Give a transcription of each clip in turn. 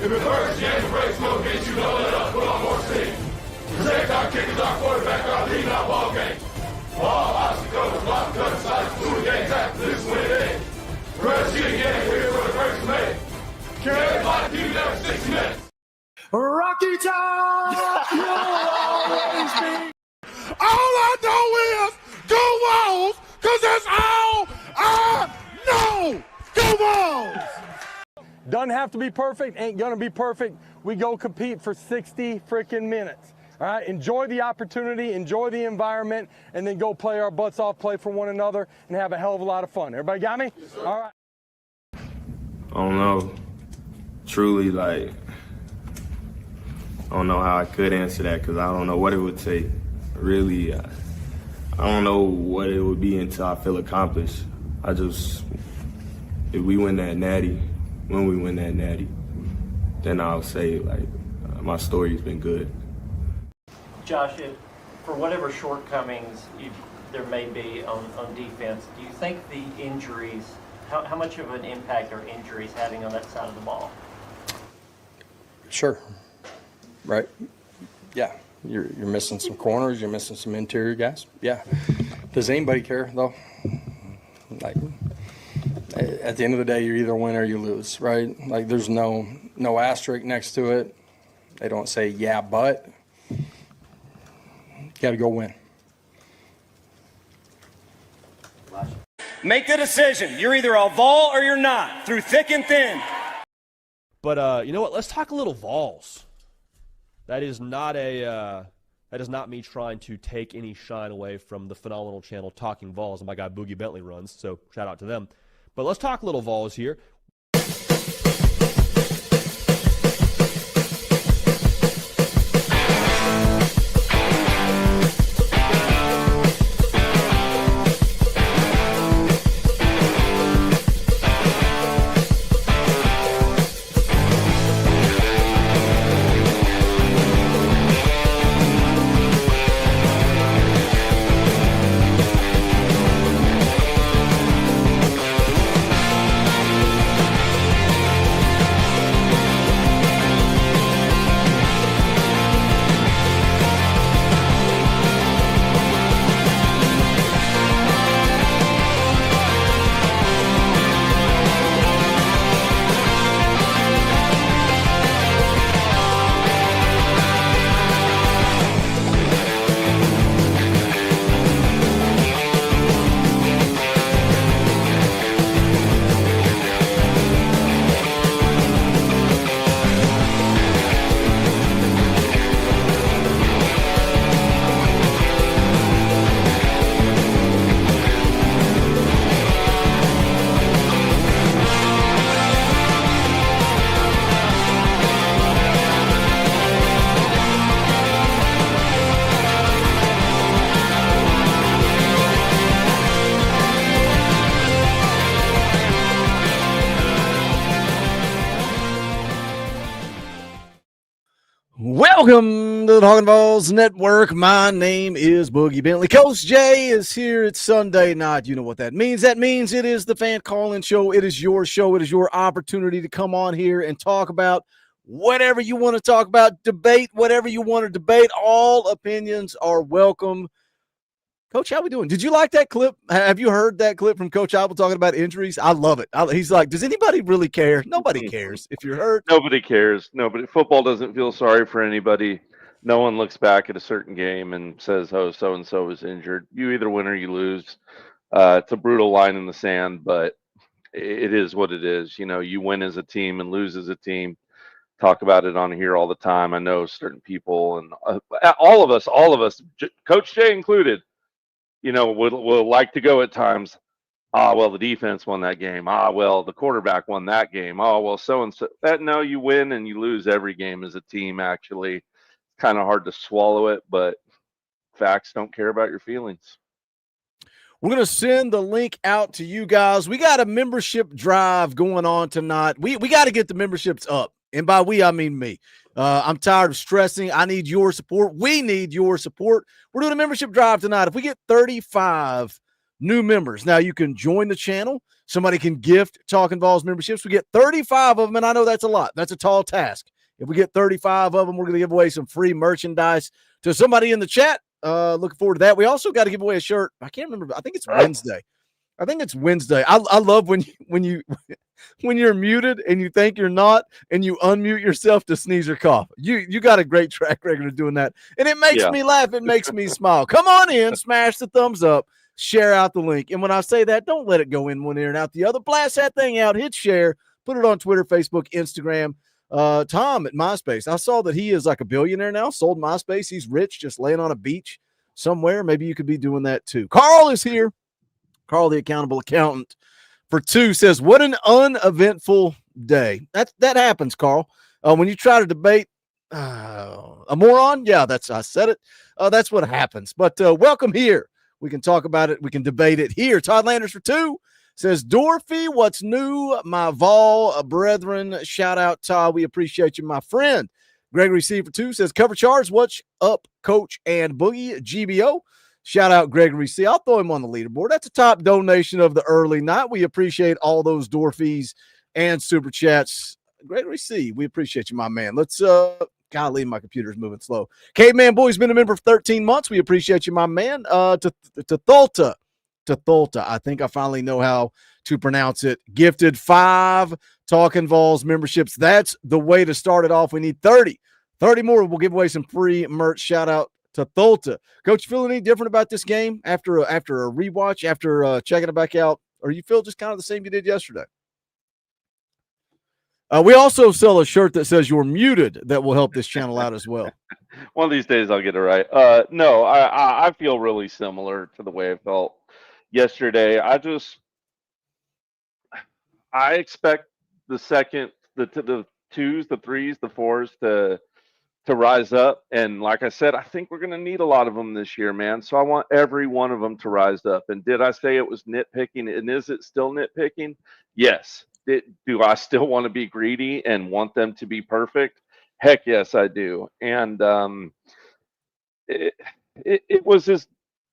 If the first game of breaks will get you, know it up, put on more steam. Protect our kickers, our quarterback, our lead, our ball game. All obstacles, block, cut, sides, 2 games after this win in. Rush you again, we're for the first May. Carry my team every 6 minutes. Rocky Top, you'll always be. All I know is go Vols, because that's all I know. Go Vols! Doesn't have to be perfect, ain't gonna be perfect. We go compete for 60 freaking minutes. All right, enjoy the opportunity, enjoy the environment, and then go play our butts off, play for one another, and have a hell of a lot of fun. Everybody got me? Yes, all right. I don't know. Truly, like, I don't know how I could answer that because I don't know what it would take. Really, I don't know what it would be until I feel accomplished. If we win that natty, when we win that natty, then I'll say, like, my story's been good. Josh, for whatever shortcomings there may be on defense, do you think the injuries, how much of an impact are injuries having on that side of the ball? Sure. Right. Yeah. You're missing some corners. You're missing some interior guys. Yeah. Does anybody care though? Like, at the end of the day, you either win or you lose, right? Like, there's no asterisk next to it. They don't say yeah, but you got to go win. Make the decision. You're either a Vol or you're not, through thick and thin. But you know what? Let's talk a little Vols. That is not me trying to take any shine away from the phenomenal channel Talking Vols, and my guy Boogie Bentley runs, so shout out to them. But let's talk a little Vols here. Welcome to the Talkin VAWLS Network. My name is Boogie Bentley. Coach Jay is here. It's Sunday night. You know what that means. That means it is the fan call-in show. It is your show. It is your opportunity to come on here and talk about whatever you want to talk about, debate whatever you want to debate. All opinions are welcome. Coach, how we doing? Did you like that clip? Have you heard that clip from Coach Apple talking about injuries? I love it. He's like, does anybody really care? Nobody cares. If you're hurt. Nobody cares. Nobody. Football doesn't feel sorry for anybody. No one looks back at a certain game and says, oh, so-and-so was injured. You either win or you lose. It's a brutal line in the sand, but it is what it is. You know, you win as a team and lose as a team. Talk about it on here all the time. I know certain people and all of us, Coach Jay included, you know, will like to go at times. Well, the defense won that game. Well, the quarterback won that game. Well, so-and-so. No, you win and you lose every game as a team, actually. It's kind of hard to swallow it, but facts don't care about your feelings. We're going to send the link out to you guys. We got a membership drive going on tonight. We got to get the memberships up. And by we, I mean me. I'm tired of stressing. I need your support. We need your support. We're doing a membership drive tonight. If we get 35 new members. Now you can join the channel. Somebody can gift Talkin Vols memberships. We get 35 of them, and I know that's a lot. That's a tall task. If we get 35 of them, we're going to give away some free merchandise to somebody in the chat. Looking forward to that. We also got to give away a shirt. I can't remember. I think it's Wednesday. I love when you're muted and you think you're not, and you unmute yourself to sneeze or cough. You got a great track record of doing that, and it makes me laugh. It makes me smile. Come on in, smash the thumbs up, share out the link. And when I say that, don't let it go in one ear and out the other. Blast that thing out. Hit share. Put it on Twitter, Facebook, Instagram. Tom at MySpace. I saw that he is like a billionaire now. Sold MySpace. He's rich, just laying on a beach somewhere. Maybe you could be doing that too. Carl is here. Carl, the accountable accountant for two, says, "What an uneventful day." That happens, Carl. When you try to debate a moron, I said it. That's what happens. But welcome here. We can talk about it. We can debate it here. Todd Landers for two says, "Dorothy, what's new, my Vol brethren?" Shout out, Todd. We appreciate you, my friend. Gregory C for two says, "Cover charge. What's up, Coach and Boogie GBO?" Shout out Gregory C. I'll throw him on the leaderboard. That's a top donation of the early night. We appreciate all those Dorfies and super chats. Gregory C., we appreciate you, my man. Let's golly, my computer's moving slow. Caveman Boy's been a member for 13 months. We appreciate you, my man. To Tholta, I think I finally know how to pronounce it. Gifted 5 Talkin Vols memberships. That's the way to start it off. We need 30 more. We'll give away some free merch. Shout out to Tholta. Coach, feel any different about this game after a rewatch, after checking it back out, or you feel just kind of the same you did yesterday? We also sell a shirt that says "You're muted" that will help this channel out as well. One of these days I'll get it right. No, I feel really similar to the way I felt yesterday. I expect the second, the twos, the threes, the fours to rise up. And like I said, I think we're going to need a lot of them this year, man. So I want every one of them to rise up. And did I say it was nitpicking? And is it still nitpicking? Yes. Do I still want to be greedy and want them to be perfect? Heck yes, I do. And it was just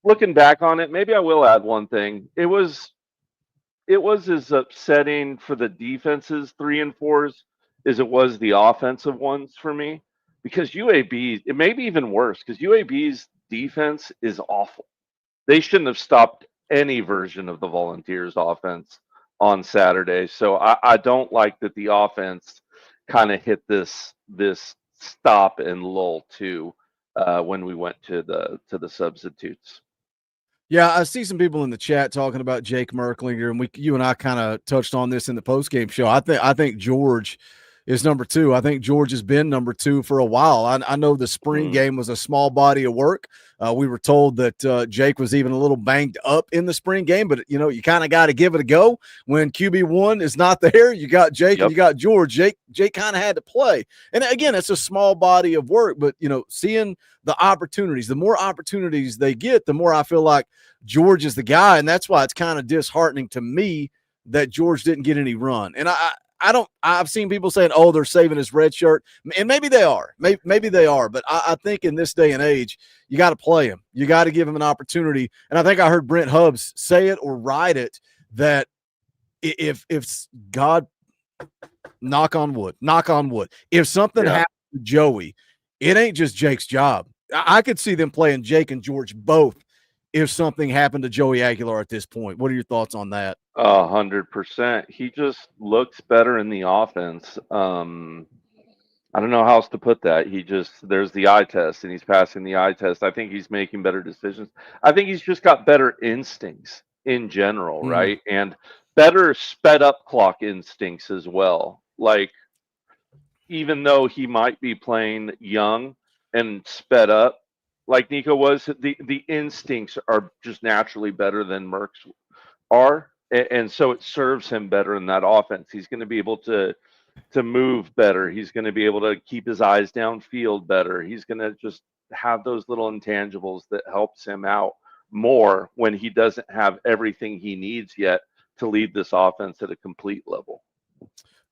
looking back on it. Maybe I will add one thing. It was as upsetting for the defenses 3 and 4s as it was the offensive ones for me, because UAB, it may be even worse because UAB's defense is awful. They shouldn't have stopped any version of the Volunteers offense on Saturday. So I don't like that the offense kind of hit this stop and lull too when we went to the substitutes. Yeah, I see some people in the chat talking about Jake Merklinger, and you and I kind of touched on this in the postgame show. I think George is number 2. I think George has been number 2 for a while. I know the spring game was a small body of work. We were told that Jake was even a little banged up in the spring game, but you kind of got to give it a go. When QB1 is not there, you got Jake and you got George. Jake kind of had to play. And again, it's a small body of work, but seeing the opportunities, the more opportunities they get, the more I feel like George is the guy. And that's why it's kind of disheartening to me that George didn't get any run. And I've seen people saying, "Oh, they're saving his red shirt," and maybe they are. Maybe they are. But I think in this day and age, you got to play him. You got to give him an opportunity. And I think I heard Brent Hubbs say it or write it that if God, knock on wood, if something happens to Joey, it ain't just Jake's job. I could see them playing Jake and George both if something happened to Joey Aguilar at this point. What are your thoughts on that? 100%. He just looks better in the offense. I don't know how else to put that. There's the eye test, and he's passing the eye test. I think he's making better decisions. I think he's just got better instincts in general, right? And better sped up clock instincts as well. Like, even though he might be playing young and sped up, like Nico was, the instincts are just naturally better than Merck's are. And so it serves him better in that offense. He's going to be able to move better. He's going to be able to keep his eyes downfield better. He's going to just have those little intangibles that helps him out more when he doesn't have everything he needs yet to lead this offense at a complete level.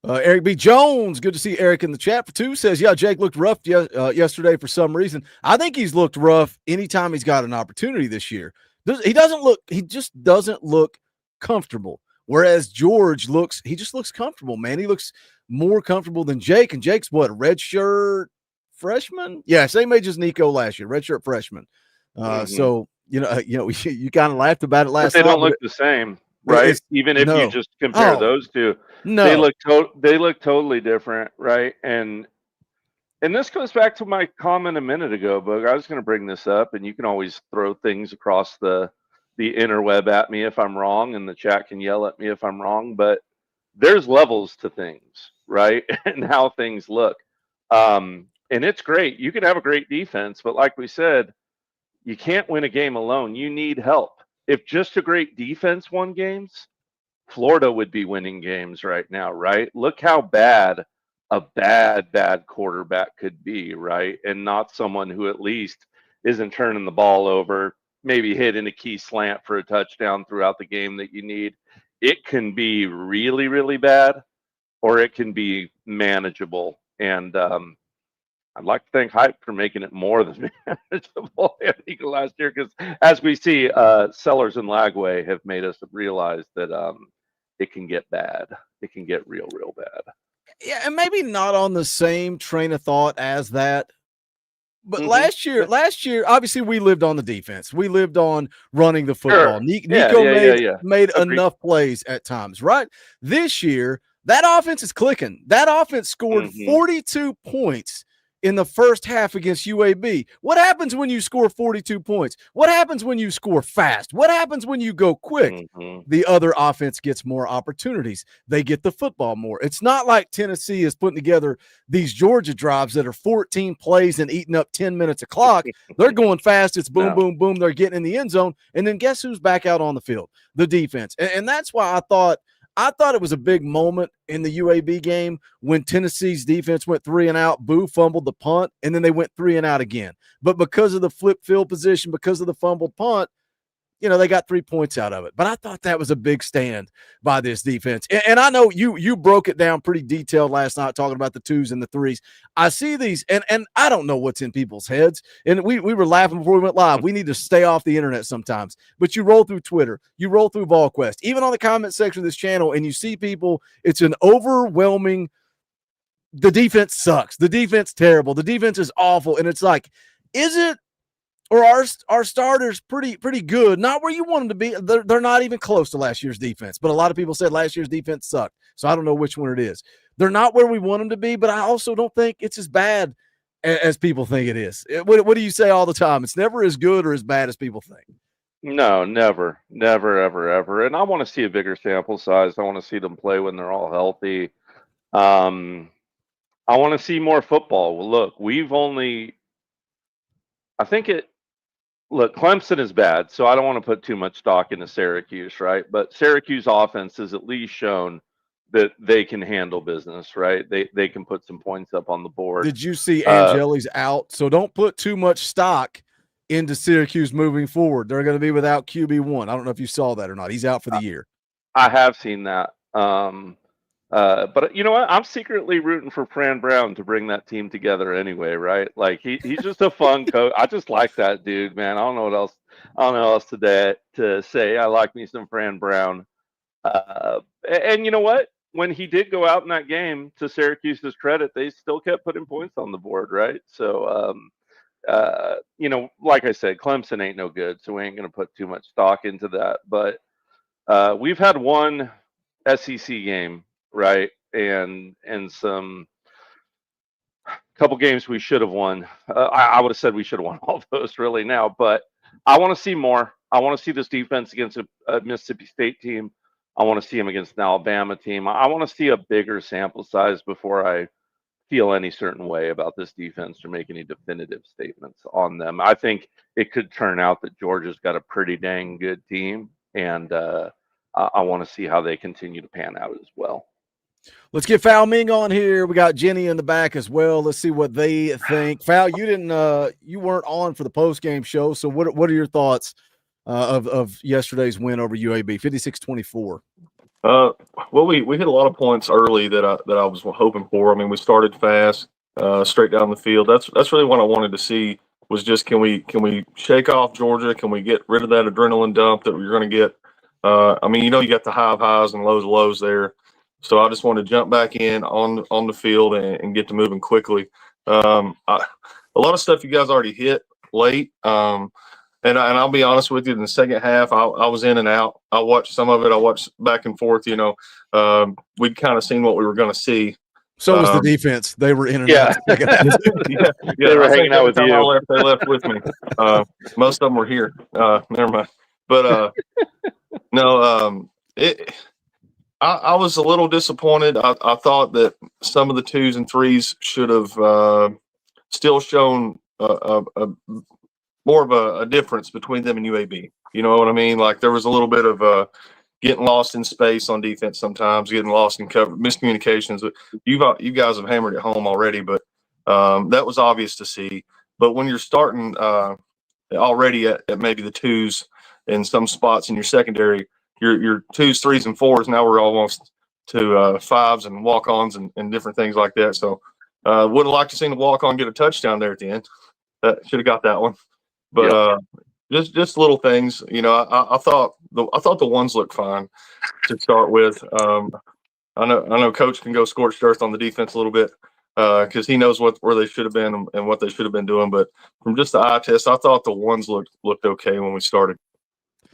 Eric B. Jones, good to see Eric in the chat for 2, says, "Yeah, Jake looked rough yesterday for some reason." I think he's looked rough anytime he's got an opportunity this year. He doesn't look. He just doesn't look comfortable. Whereas George he just looks comfortable, man. He looks more comfortable than Jake. And Jake's what, redshirt freshman? Yeah, same age as Nico last year, redshirt freshman. So you kind of laughed about it last but they night. don't look the same, right? Even if you just compare those two, they look totally different, right? And this goes back to my comment a minute ago, but I was going to bring this up, and you can always throw things across the interweb at me if I'm wrong, and the chat can yell at me if I'm wrong. But there's levels to things, right? And how things look. And it's great. You can have a great defense, but like we said, you can't win a game alone. You need help. If just a great defense won games, Florida would be winning games right now, right? Look how bad a bad quarterback could be, right? And not someone who at least isn't turning the ball over, maybe hitting a key slant for a touchdown throughout the game that you need. It can be really, really bad, or it can be manageable. And I'd like to thank Hype for making it more than manageable last year, because as we see, Sellers and Lagway have made us realize that it can get bad. It can get real, real bad. Yeah, and maybe not on the same train of thought as that. But last year, obviously we lived on the defense. We lived on running the football. Nico made enough plays at times, right? This year, that offense is clicking. That offense scored 42 points in the first half against UAB. What happens when you score 42 points? What happens when you score fast? What happens when you go quick? The other offense gets more opportunities. They get the football more. It's not like Tennessee is putting together these Georgia drives that are 14 plays and eating up 10 minutes of clock. They're going fast. It's boom, boom, boom. They're getting in the end zone. And then guess who's back out on the field? The defense. And that's why I thought it was a big moment in the UAB game when Tennessee's defense went 3 and out. Boo fumbled the punt, and then they went 3 and out again. But because of the flip field position, because of the fumbled punt, they got 3 points out of it. But I thought that was a big stand by this defense. And I know you broke it down pretty detailed last night, talking about the 2s and the 3s. I see these, and I don't know what's in people's heads. And we were laughing before we went live. We need to stay off the internet sometimes. But you roll through Twitter, you roll through VolQuest, even on the comment section of this channel, and you see people, it's an overwhelming, the defense sucks. The defense terrible. The defense is awful. And it's like, is it? Or our starters pretty good, not where you want them to be. They're not even close to last year's defense. But a lot of people said last year's defense sucked, so I don't know which one it is. They're not where we want them to be, but I also don't think it's as bad as people think it is. What do you say all the time? It's never as good or as bad as people think. No, never, ever. And I want to see a bigger sample size. I want to see them play when they're all healthy. I want to see more football. Well, look, Look, Clemson is bad, so I don't want to put too much stock into Syracuse, right? But Syracuse offense has at least shown that they can handle business, right? They can put some points up on the board. Did you see Angeli's out? So don't put too much stock into Syracuse moving forward. They're going to be without QB1. I don't know if you saw that or not. He's out for the year. I have seen that. But you know what? I'm secretly rooting for Fran Brown to bring that team together anyway, right? Like he's just a fun coach. I just like that dude, man. I don't know what else. I don't know what else to say. I like me some Fran Brown. And you know what? When he did go out in that game, to Syracuse's credit, they still kept putting points on the board, right? So, like I said, Clemson ain't no good, so we ain't going to put too much stock into that. But we've had one SEC game, right? And some couple games we should have won. I would have said we should have won all those really now, but I want to see more. I want to see this defense against a Mississippi State team. I want to see them against an Alabama team. I want to see a bigger sample size before I feel any certain way about this defense or make any definitive statements on them. I think it could turn out that Georgia's got a pretty dang good team, and I want to see how they continue to pan out as well. Let's get Foul Ming on here. We got Jenny in the back as well. Let's see what they think. Foul, you weren't on for the post-game show, so what are your thoughts of yesterday's win over UAB, 56-24? Well, we hit a lot of points early that I was hoping for. I mean, we started fast, straight down the field. That's really what I wanted to see was just can we shake off Georgia? Can we get rid of that adrenaline dump that we're going to get? I mean, you got the high highs and lows there. So I just want to jump back in on the field and get to moving quickly. A lot of stuff you guys already hit late. And I'll be honest with you, in the second half, I was in and out. I watched some of it. I watched back and forth. We'd kind of seen what we were going to see. So was the defense. They were in and Yeah. out. Yeah, They were hanging out with time you. they left with me. Most of them were here. Never mind. But no, I was a little disappointed. I thought that some of the 2s and 3s should have still shown more of a difference between them and UAB. You know what I mean? Like there was a little bit of getting lost in space on defense sometimes, getting lost in cover, miscommunications. You guys have hammered it home already, but that was obvious to see. But when you're starting already at maybe the 2s in some spots in your secondary, your 2s, 3s, and 4s, now we're almost to 5s and walk-ons and different things like that. So would have liked to seen the walk-on get a touchdown there at the end. That should have got that one. But just little things, I thought the ones looked fine to start with. I know Coach can go scorched earth on the defense a little bit because he knows where they should have been and what they should have been doing. But from just the eye test, I thought the ones looked okay when we started.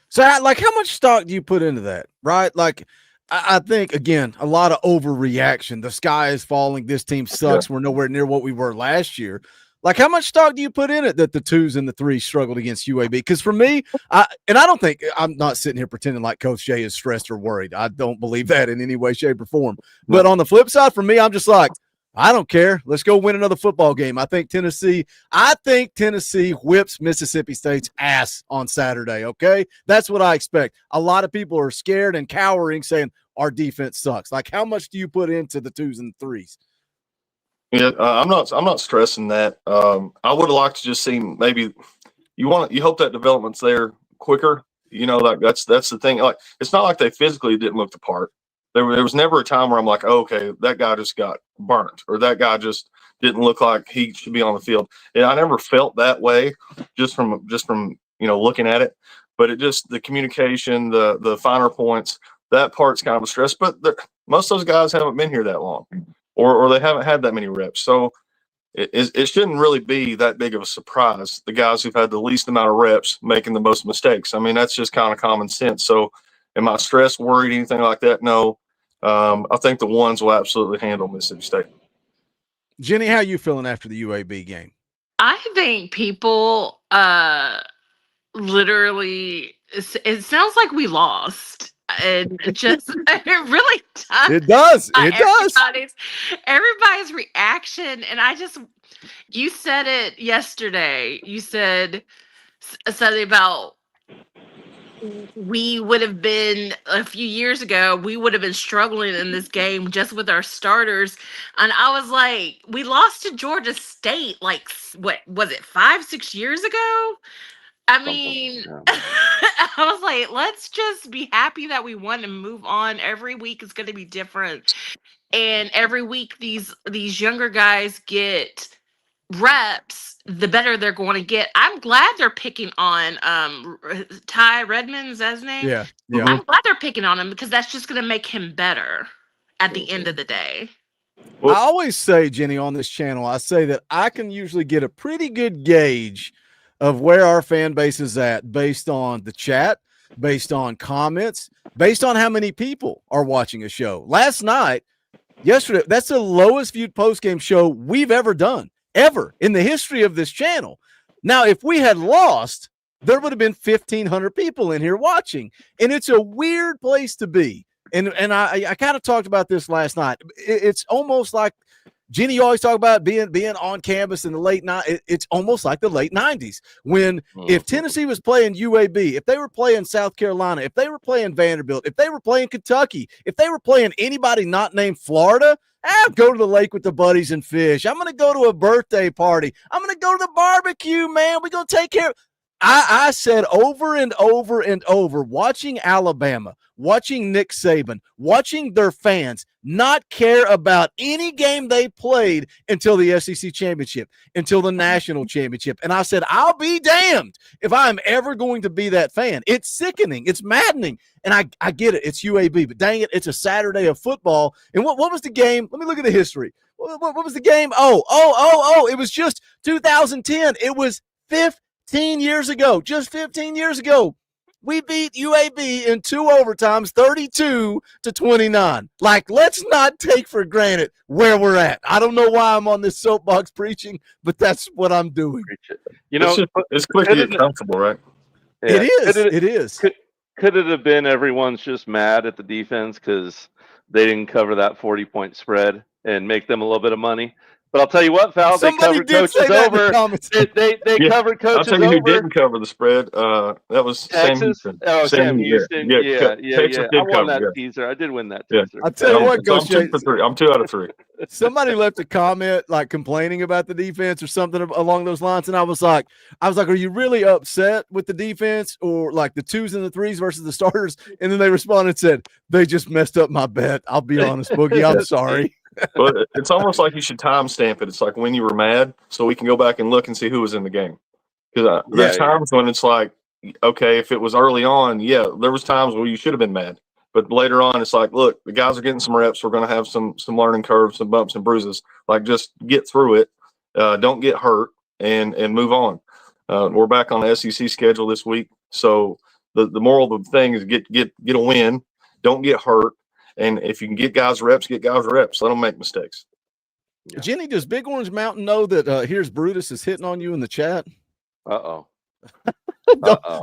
So, how much stock do you put into that? Right, like. I think, again, a lot of overreaction. The sky is falling. This team sucks. We're nowhere near what we were last year. Like, how much stock do you put in it that the 2s and the 3s struggled against UAB? Because for me, I'm not sitting here pretending like Coach Jay is stressed or worried. I don't believe that in any way, shape, or form. But on the flip side, for me, I'm just like, I don't care. Let's go win another football game. I think Tennessee whips Mississippi State's ass on Saturday, okay? That's what I expect. A lot of people are scared and cowering, saying our defense sucks. Like, how much do you put into the 2s and 3s? Yeah, I'm not stressing that. I would have liked to just see maybe you hope that development's there quicker. Like that's the thing. Like it's not like they physically didn't look the part. There was never a time where I'm like, oh, okay, that guy just got burnt or that guy just didn't look like he should be on the field. And I never felt that way just from looking at it. But it just the communication, the finer points, that part's kind of a stress. But most of those guys haven't been here that long, or they haven't had that many reps. So it shouldn't really be that big of a surprise. The guys who've had the least amount of reps making the most mistakes. I mean, that's just kind of common sense. So am I stressed, worried, anything like that? No. I think the ones will absolutely handle Mississippi State. Jenny, how you feeling after the UAB game? I think people literally, it sounds like we lost. And just it really does. It does. It does. Everybody's reaction. And you said it yesterday. You said something about we would have been a few years ago, we would have been struggling in this game just with our starters. And I was like, we lost to Georgia State, like, what was it, 5-6 years ago? I mean, I was like, let's just be happy that we won and move on. Every week is going to be different. And every week these younger guys get reps, the better they're going to get. I'm glad they're picking on Ty Redmond, is that his name? Yeah. I'm glad they're picking on him because that's just going to make him better at the end of the day. I always say, Jenny, on this channel, I say that I can usually get a pretty good gauge of where our fan base is at based on the chat, based on comments, based on how many people are watching a show. Yesterday, that's the lowest viewed post-game show we've ever done. Ever in the history of this channel. Now, if we had lost, there would have been 1,500 people in here watching, and it's a weird place to be. And I kind of talked about this last night. It's almost like Jenny, you always talk about being on campus in the late 90s. It's almost like the late 90s when if Tennessee was playing UAB, if they were playing South Carolina, if they were playing Vanderbilt, if they were playing Kentucky, if they were playing anybody not named Florida, I'll go to the lake with the buddies and fish. I'm going to go to a birthday party. I'm going to go to the barbecue, man. We're going to take care of I said over and over and over, watching Alabama, watching Nick Saban, watching their fans not care about any game they played until the SEC championship, until the national championship. And I said, I'll be damned if I'm ever going to be that fan. It's sickening. It's maddening. And I get it. It's UAB, but dang it, it's a Saturday of football. And what was the game? Let me look at the history. What was the game? Oh, it was just 2010. It was 15 years ago, just 15 years ago. We beat UAB in 2 overtimes, 32-29. Like, let's not take for granted where we're at. I don't know why I'm on this soapbox preaching, but that's what I'm doing. You know, it's quick to get comfortable, right? Yeah. It is. Could it have been everyone's just mad at the defense because they didn't cover that 40-point spread and make them a little bit of money? But I'll tell you what, Val, they covered coaches over. They covered coaches over. I'll tell you who didn't cover the spread. That was Texas. Sam Houston. Oh, Sam Houston. Yeah. Texas I won that cover, teaser. I did win that Yeah. teaser. I'll tell you what, So Coach Jay. I'm 2 out of 3. Somebody left a comment like complaining about the defense or something along those lines, and I was like, are you really upset with the defense or like the 2s and the 3s versus the starters? And then they responded and said, they just messed up my bet. I'll be honest, Boogie. I'm sorry. But it's almost like you should timestamp it. It's like when you were mad, so we can go back and look and see who was in the game. Because there's times when it's like, okay, if it was early on, there was times where you should have been mad. But later on, it's like, look, the guys are getting some reps. We're going to have some learning curves, some bumps and bruises. Like, just get through it. Don't get hurt and move on. We're back on the SEC schedule this week. So the moral of the thing is get a win. Don't get hurt. And if you can get guys reps, let them make mistakes. Yeah. Jenny, does Big Orange Mountain know that here's Brutus is hitting on you in the chat? Uh-oh.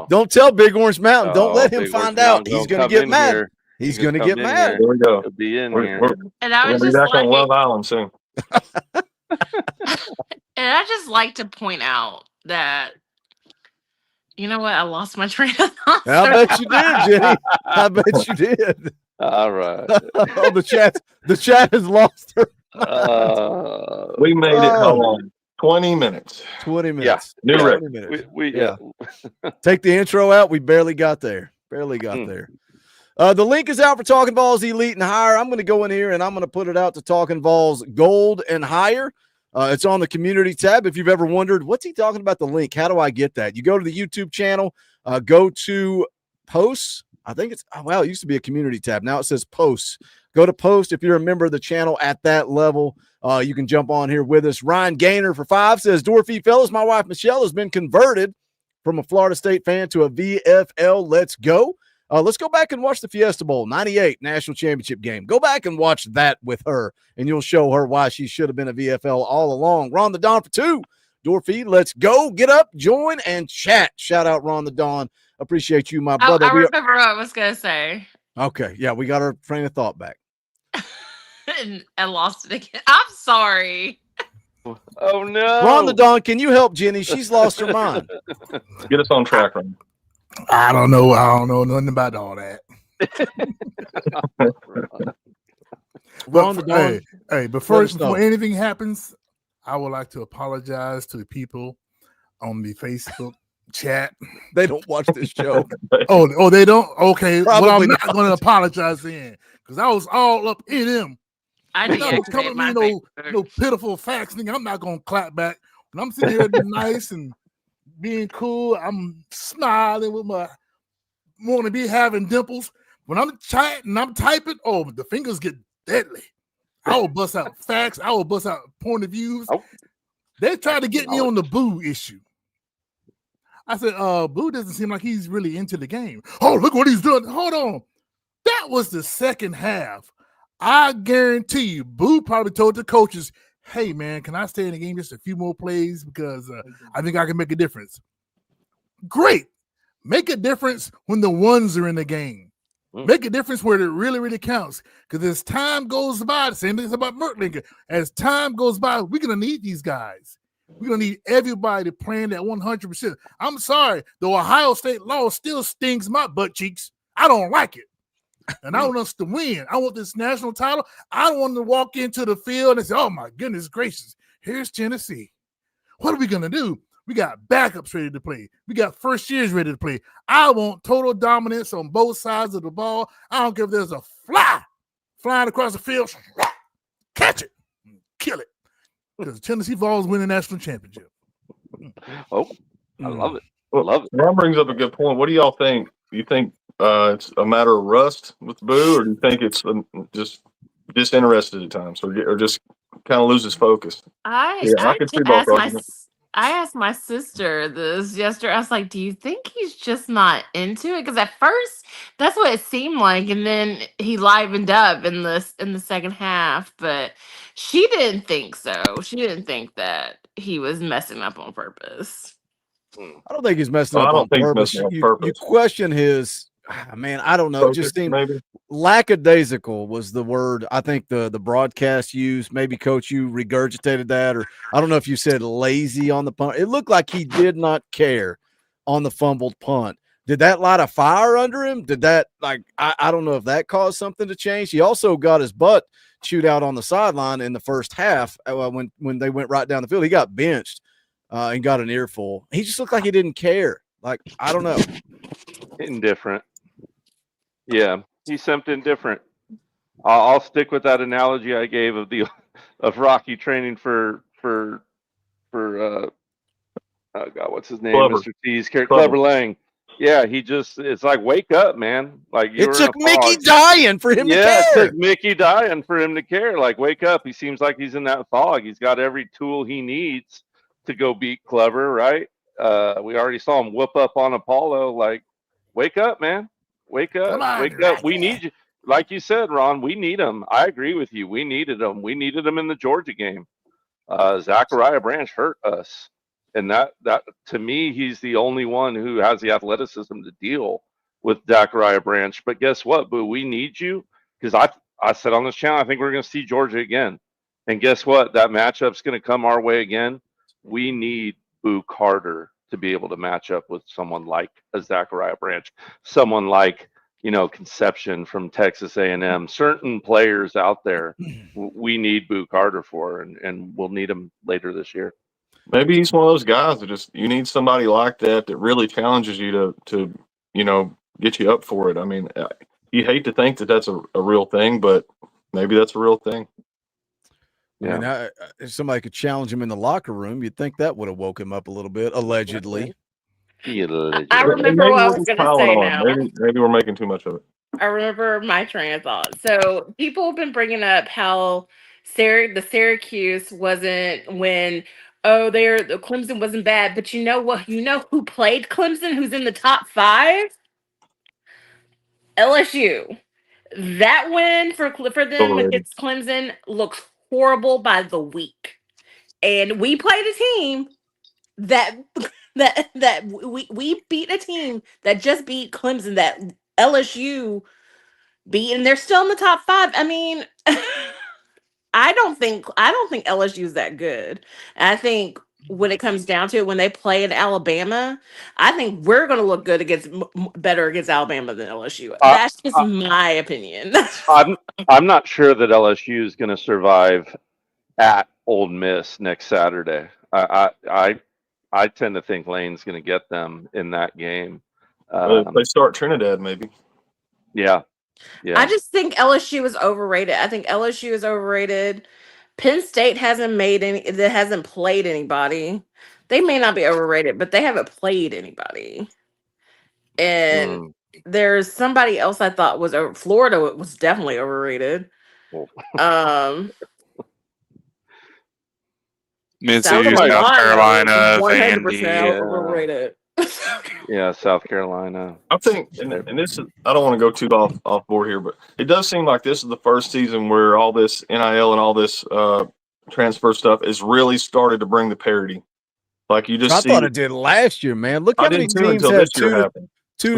Don't tell Big Orange Mountain. Don't let him Big find Orange out. Mountain, He's going to get mad. He's going to get mad. There we go. He'll be in here. And I We're was going to be just back on Love like, Island soon. and I just like to point out that, you know what? I lost my train of thought. I bet you did, Jenny. I bet you did. All right. Oh, the chat has lost her. We made it how long? 20 minutes. 20 minutes. Yeah. New record. 20 minutes. Yeah. Take the intro out. We barely got there. There. The link is out for Talkin Vols Elite and Higher. I'm going to go in here and I'm going to put it out to Talkin Vols Gold and Higher. It's on the community tab. If you've ever wondered, what's he talking about the link? How do I get that? You go to the YouTube channel, go to posts. I think it's, it used to be a community tab. Now it says posts. Go to post. If you're a member of the channel at that level, you can jump on here with us. Ryan Gaynor for 5 says, Dorothy, fellas, my wife Michelle has been converted from a Florida State fan to a VFL. Let's go. Let's go back and watch the Fiesta Bowl 98 national championship game. Go back and watch that with her, and you'll show her why she should have been a VFL all along. Ron the Don for 2. Dorothy, let's go. Get up, join, and chat. Shout out Ron the Don. Appreciate you, my brother. I remember what I was going to say. Okay. Yeah, we got our train of thought back. And I lost it again. I'm sorry. Oh, no. Ron the Don, can you help Jenny? She's lost her mind. Get us on track, Ron. I don't know nothing about all that. Before anything happens, I would like to apologize to the people on the Facebook chat. They don't watch this show. Oh, they don't? Okay. Probably well, I'm not going to apologize then because I was all up in them. I was coming to me no pitiful facts, nigga. I'm not going to clap back. When I'm sitting here being nice and being cool, I'm smiling with my want to be having dimples. When I'm chatting, I'm typing, the fingers get deadly. I will bust out facts. I will bust out point of views. Oh. They tried to get me on the Boo issue. I said, Boo doesn't seem like he's really into the game. Oh, look what he's doing. Hold on. That was the second half. I guarantee you, Boo probably told the coaches, hey, man, can I stay in the game just a few more plays because I think I can make a difference. Great. Make a difference when the ones are in the game. Make a difference where it really, really counts. Because as time goes by, the same thing about Mertlinger. As time goes by, we're going to need these guys. We're going to need everybody playing that 100%. I'm sorry. The Ohio State law still stings my butt cheeks. I don't like it. And I want us to win. I want this national title. I don't want to walk into the field and say, oh, my goodness gracious, here's Tennessee. What are we going to do? We got backups ready to play. We got first years ready to play. I want total dominance on both sides of the ball. I don't care if there's a fly flying across the field. Catch it. Kill it. Because Tennessee Vols win the national championship. Oh, I love it. Well, Love it. Ron brings up a good point. What do y'all think? Do you think it's a matter of rust with Boo, or do you think it's just disinterested at times, or just kind of loses focus? I could see both arguments. I asked my sister this yesterday. I was like, "Do you think he's just not into it?" Because at first, that's what it seemed like, and then he livened up in the second half. But she didn't think so. She didn't think that he was messing up on purpose. I don't think he's messing I up don't on think he's purpose. messing up on You purpose. question his, man, I don't know. It just Focus, seemed maybe. lackadaisical was the word I think the broadcast used. Maybe, Coach, you regurgitated that, or I don't know if you said lazy on the punt. It looked like he did not care on the fumbled punt. Did that light a fire under him? Did that, I don't know if that caused something to change. He also got his butt chewed out on the sideline in the first half when they went right down the field. He got benched and got an earful. He just looked like he didn't care. Like, I don't know. Indifferent. Yeah, he seemed indifferent. I'll stick with that analogy I gave of Rocky training for oh God, what's his name? Clever. Mr. T's character, Clever Lang. Yeah, it's like, wake up, man. Like, It took Mickey dying for him to care. It took Mickey dying for him to care. Like, wake up. He seems like he's in that fog. He's got every tool he needs to go beat Clever, right? We already saw him whoop up on Apollo. Like, wake up, man. Wake up. Wake up. We need you. Like you said, Ron, we need him. I agree with you. We needed him. We needed him in the Georgia game. Zachariah Branch hurt us. And that to me, he's the only one who has the athleticism to deal with Zachariah Branch. But guess what, Boo? We need you, because I said on this channel, I think we're going to see Georgia again. And guess what? That matchup's going to come our way again. We need Boo Carter to be able to match up with someone like a Zachariah Branch, someone like, Conception from Texas A&M. Certain players out there we need Boo Carter for, and we'll need him later this year. Maybe he's one of those guys that you need somebody like that really challenges you to get you up for it. I mean, you hate to think that that's a real thing, but maybe that's a real thing. Yeah. I mean, if somebody could challenge him in the locker room, you'd think that would have woke him up a little bit, allegedly. I remember what I was going to say now. Maybe we're making too much of it. I remember my train of thought. So people have been bringing up how the Syracuse wasn't when the Clemson wasn't bad, but you know what? You know who played Clemson? Who's in the top 5? LSU. That win for them against Clemson looks horrible by the week, and we played a team that we beat a team that just beat Clemson, that LSU beat, and they're still in the top 5. I mean, I don't think LSU is that good. And I think when it comes down to it, when they play in Alabama, I think we're going to look good better against Alabama than LSU. That's just my opinion. I'm not sure that LSU is going to survive at Ole Miss next Saturday. I tend to think Lane's going to get them in that game. If they start Trinidad, maybe. Yeah. I just think LSU is overrated. I think LSU is overrated. Penn State hasn't played anybody. They may not be overrated, but they haven't played anybody. And there's somebody else I thought was over. Florida was definitely overrated. South Carolina, 100% overrated. Yeah, South Carolina. I think, and this is, I don't want to go too off board here, but it does seem like this is the first season where all this NIL and all this transfer stuff is really started to bring the parity. Like you just I thought it did last year, man. Look how many teams had 2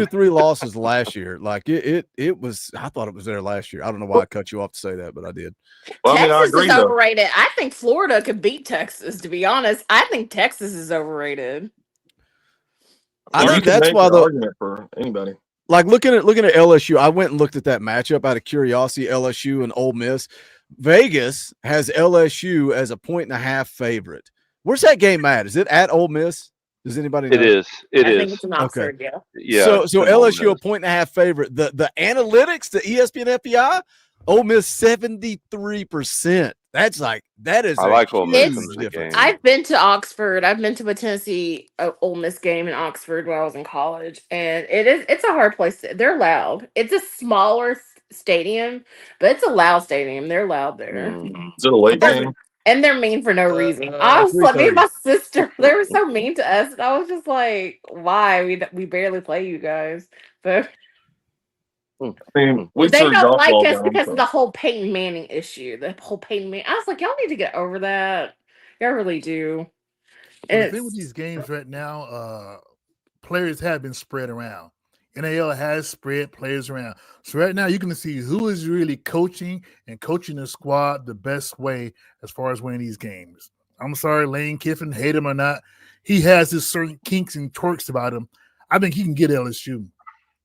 to 3 losses last year. Like it was. I thought it was there last year. I don't know why I cut you off to say that, but I did. Well, Texas is overrated. I think Florida could beat Texas. To be honest, I think Texas is overrated. I think that's why the argument for anybody. Like looking at LSU, I went and looked at that matchup out of curiosity. LSU and Ole Miss. Vegas has LSU as a 1.5 favorite. Where's that game at? Is it at Ole Miss? Does anybody know? It is. It I is. think it's in Oxford, yeah. Yeah. So LSU a 1.5 favorite. The analytics, the ESPN FPI, Ole Miss 73%. That is I a like Ole Miss in huge the difference. game. I've been to Oxford. I've been to a Tennessee Ole Miss game in Oxford when I was in college, and it's a hard place. They're loud. It's a smaller stadium, but it's a loud stadium. They're loud there. Is it a late They're- game? And they're mean for no reason. I was like, me and 3:30. my sister, they were so mean to us, and I was just like, why? We barely play you guys, but I mean, we they threw don't golf like balls us down, because so. of the whole Peyton Manning issue. The whole Peyton Manning. I was like, y'all need to get over that. Y'all really do. Well, the thing with these games right now, players have been spread around. NAL has spread players around. So right now you can see who is really coaching the squad the best way as far as winning these games. I'm sorry, Lane Kiffin, hate him or not, he has his certain kinks and twerks about him. I think he can get LSU.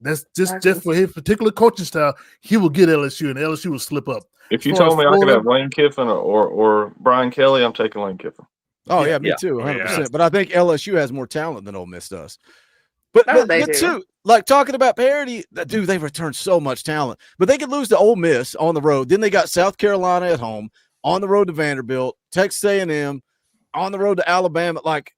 That's just for his particular coaching style. He will get LSU, and LSU will slip up. If you told me I could have Lane Kiffin or Brian Kelly, I'm taking Lane Kiffin. Oh yeah, me too, 100%. But I think LSU has more talent than Ole Miss does. But too, like talking about parity, dude, they returned so much talent. But they could lose to Ole Miss on the road. Then they got South Carolina at home, on the road to Vanderbilt, Texas A&M, on the road to Alabama. Like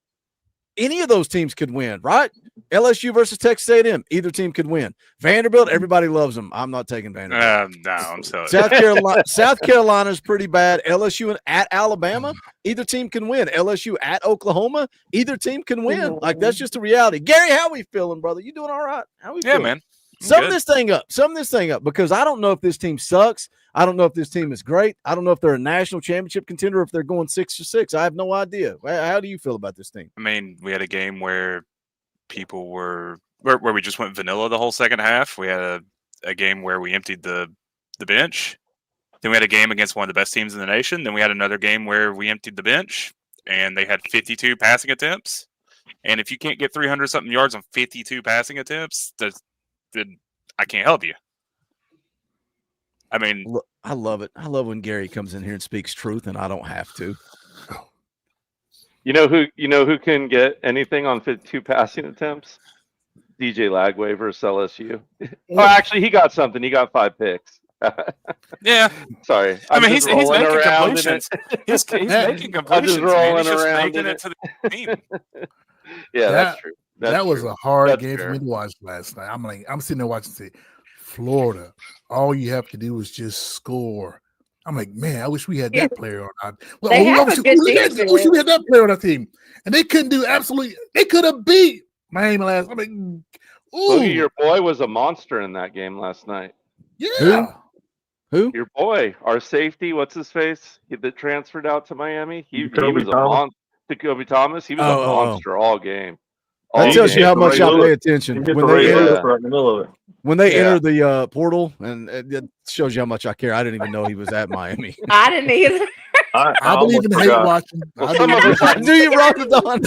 any of those teams could win, right? LSU versus Texas A&M, either team could win. Vanderbilt, everybody loves them. I'm not taking Vanderbilt. No, I'm sorry. South Carolina's pretty bad. LSU at Alabama, either team can win. LSU at Oklahoma, either team can win. Like that's just a reality. Gary, how we feeling, brother? You doing all right? How we feeling? Man. Sum this thing up because I don't know if this team sucks. I don't know if this team is great. I don't know if they're a national championship contender or if they're going 6-6. I have no idea. How do you feel about this team? I mean, we had a game where people where we just went vanilla the whole second half. We had a game where we emptied the bench. Then we had a game against one of the best teams in the nation. Then we had another game where we emptied the bench and they had 52 passing attempts. And if you can't get 300-something yards on 52 passing attempts, then I can't help you. I mean, I love it. I love when Gary comes in here and speaks truth and I don't have to. You know who can get anything on 52 passing attempts? DJ Lagway versus LSU. Oh, actually, he got something. He got 5 picks. Yeah. Sorry. I mean, he's making around completions. He's making completions. I'm just rolling He's just around making it to the team. Yeah, that's true. That was a hard game for me to watch last night. I'm sitting there watching. Say, Florida, all you have to do is just score. I'm like, man, I wish we had that player on our team. They have a good defense. I wish we had that player on our team. And they couldn't do absolutely. They could have beat Miami last. I'm like, ooh. Boogie, your boy was a monster in that game last night. Yeah. Who? Your boy, our safety. What's his face? That transferred out to Miami. He was a monster. Jacoby Thomas. He was a monster all game. That tells you how much y'all pay attention when they enter the portal, and it shows you how much I care. I didn't even know he was at Miami. I didn't either. I believe in hate watching. Do you rock the Don?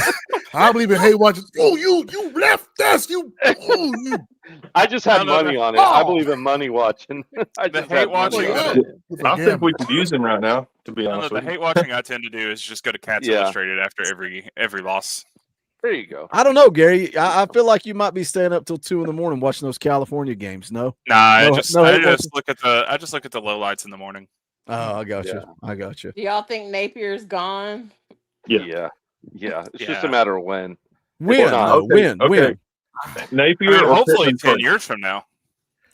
I believe in hate watching. Oh, you left us. You. I just had money on it. I believe in money watching. I just hate watching. I think we could use him right now. To be honest, the hate watching I tend to do is just go to Cats Illustrated after every loss. There you go. I don't know, Gary. I feel like you might be staying up till 2 a.m. watching those California games. No, I just look at the lowlights in the morning. Oh, I got you. I got you. Do y'all think Napier's gone? Yeah. It's just a matter of when. Win. Napier, hopefully 10 years from now.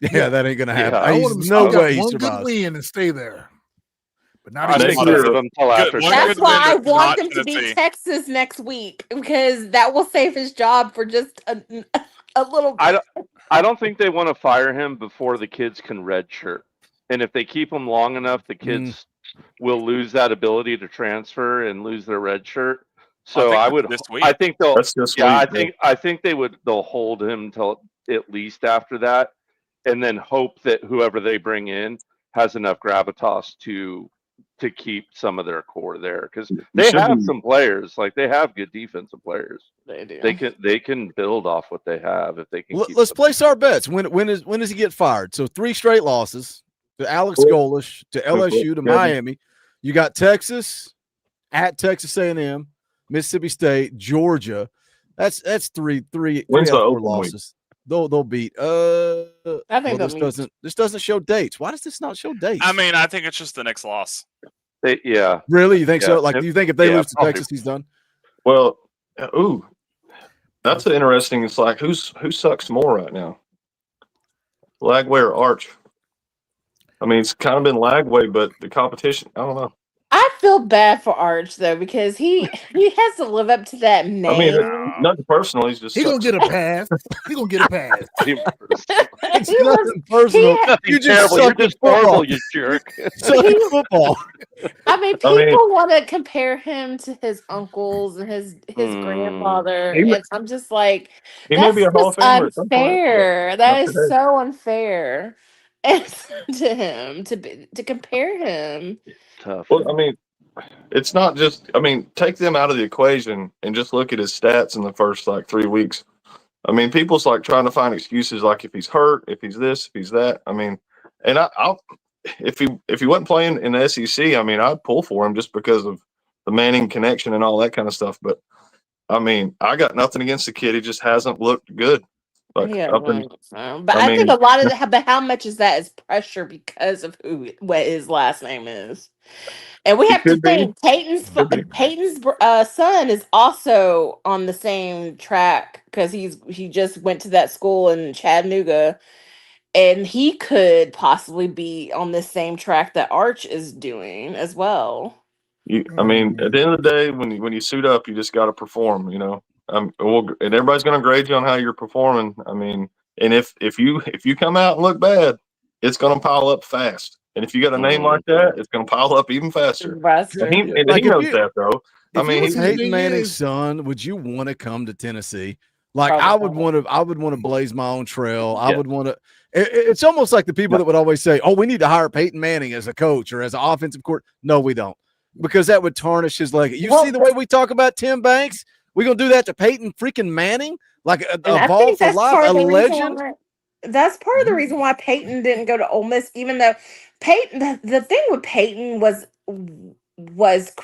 Yeah, that ain't gonna happen. I want him He's no way he one survives. good win and stay there. But not That's why I want them to beat Texas next week because that will save his job for just a little bit. I don't think they want to fire him before the kids can redshirt. And if they keep him long enough, the kids will lose that ability to transfer and lose their red shirt. So I think they'll hold him till at least after that, and then hope that whoever they bring in has enough gravitas to keep some of their core there, because they have some players, like they have good defensive players. They do. They can build off what they have if they can. Let's place our bets. When does he get fired? So 3 straight losses to Alex Golish, to LSU, to Miami. You got Texas at Texas A&M, Mississippi State, Georgia. That's three When's out the of 4 open week? losses. They'll beat. I think This doesn't show dates. Why does this not show dates? I mean, I think it's just the next loss. Yeah. Really, you think Yeah. so? Like, do you think if they lose to probably. Texas, he's done? Well, that's interesting. It's like who sucks more right now, Lagway or Arch? I mean, it's kind of been Lagway, but the competition, I don't know. I feel bad for Arch though because he has to live up to that name. I mean, nothing personal. He's just He gonna get a pass. He gonna get a pass. It's nothing personal. You just You're suck at just horrible, football. you jerk. Suck at football. I mean, people want to compare him to his uncles and his grandfather, He may- and I'm just like, He may that's be a Hall of just Famer at some point, unfair. but That not is today. so unfair to him to compare him. Tough. Well, I mean, it's not just. I mean, take them out of the equation and just look at his stats in the first like 3 weeks. I mean, people's like trying to find excuses, like if he's hurt, if he's this, if he's that. I mean, and I'll if he wasn't playing in the SEC, I mean, I'd pull for him just because of the Manning connection and all that kind of stuff. But I mean, I got nothing against the kid. He just hasn't looked good. Like Yeah, up in, but I think mean, a lot of that, but how much is that is pressure because of what his last name is, and we He have to could be. think Peyton's son is also on the same track because he just went to that school in Chattanooga, and he could possibly be on the same track that Arch is doing as well. I mean, at the end of the day, when you suit up, you just got to perform. You know, and everybody's going to grade you on how you're performing. I mean, and if you come out and look bad, it's going to pile up fast. And if you got a name like that, it's going to pile up even faster. And he knows that, though. I mean, he's Peyton Manning's son. Would you want to come to Tennessee? Like, Probably I would want to blaze my own trail. I would want to. It's almost like the people that would always say, "Oh, we need to hire Peyton Manning as a coach or as an offensive coordinator." No, we don't, because that would tarnish his legacy. You see the way we talk about Tim Banks? We're gonna do that to Peyton freaking Manning, like a Vol for life, a legend. That's part of the reason why Peyton didn't go to Ole Miss, even though Peyton. The thing with Peyton was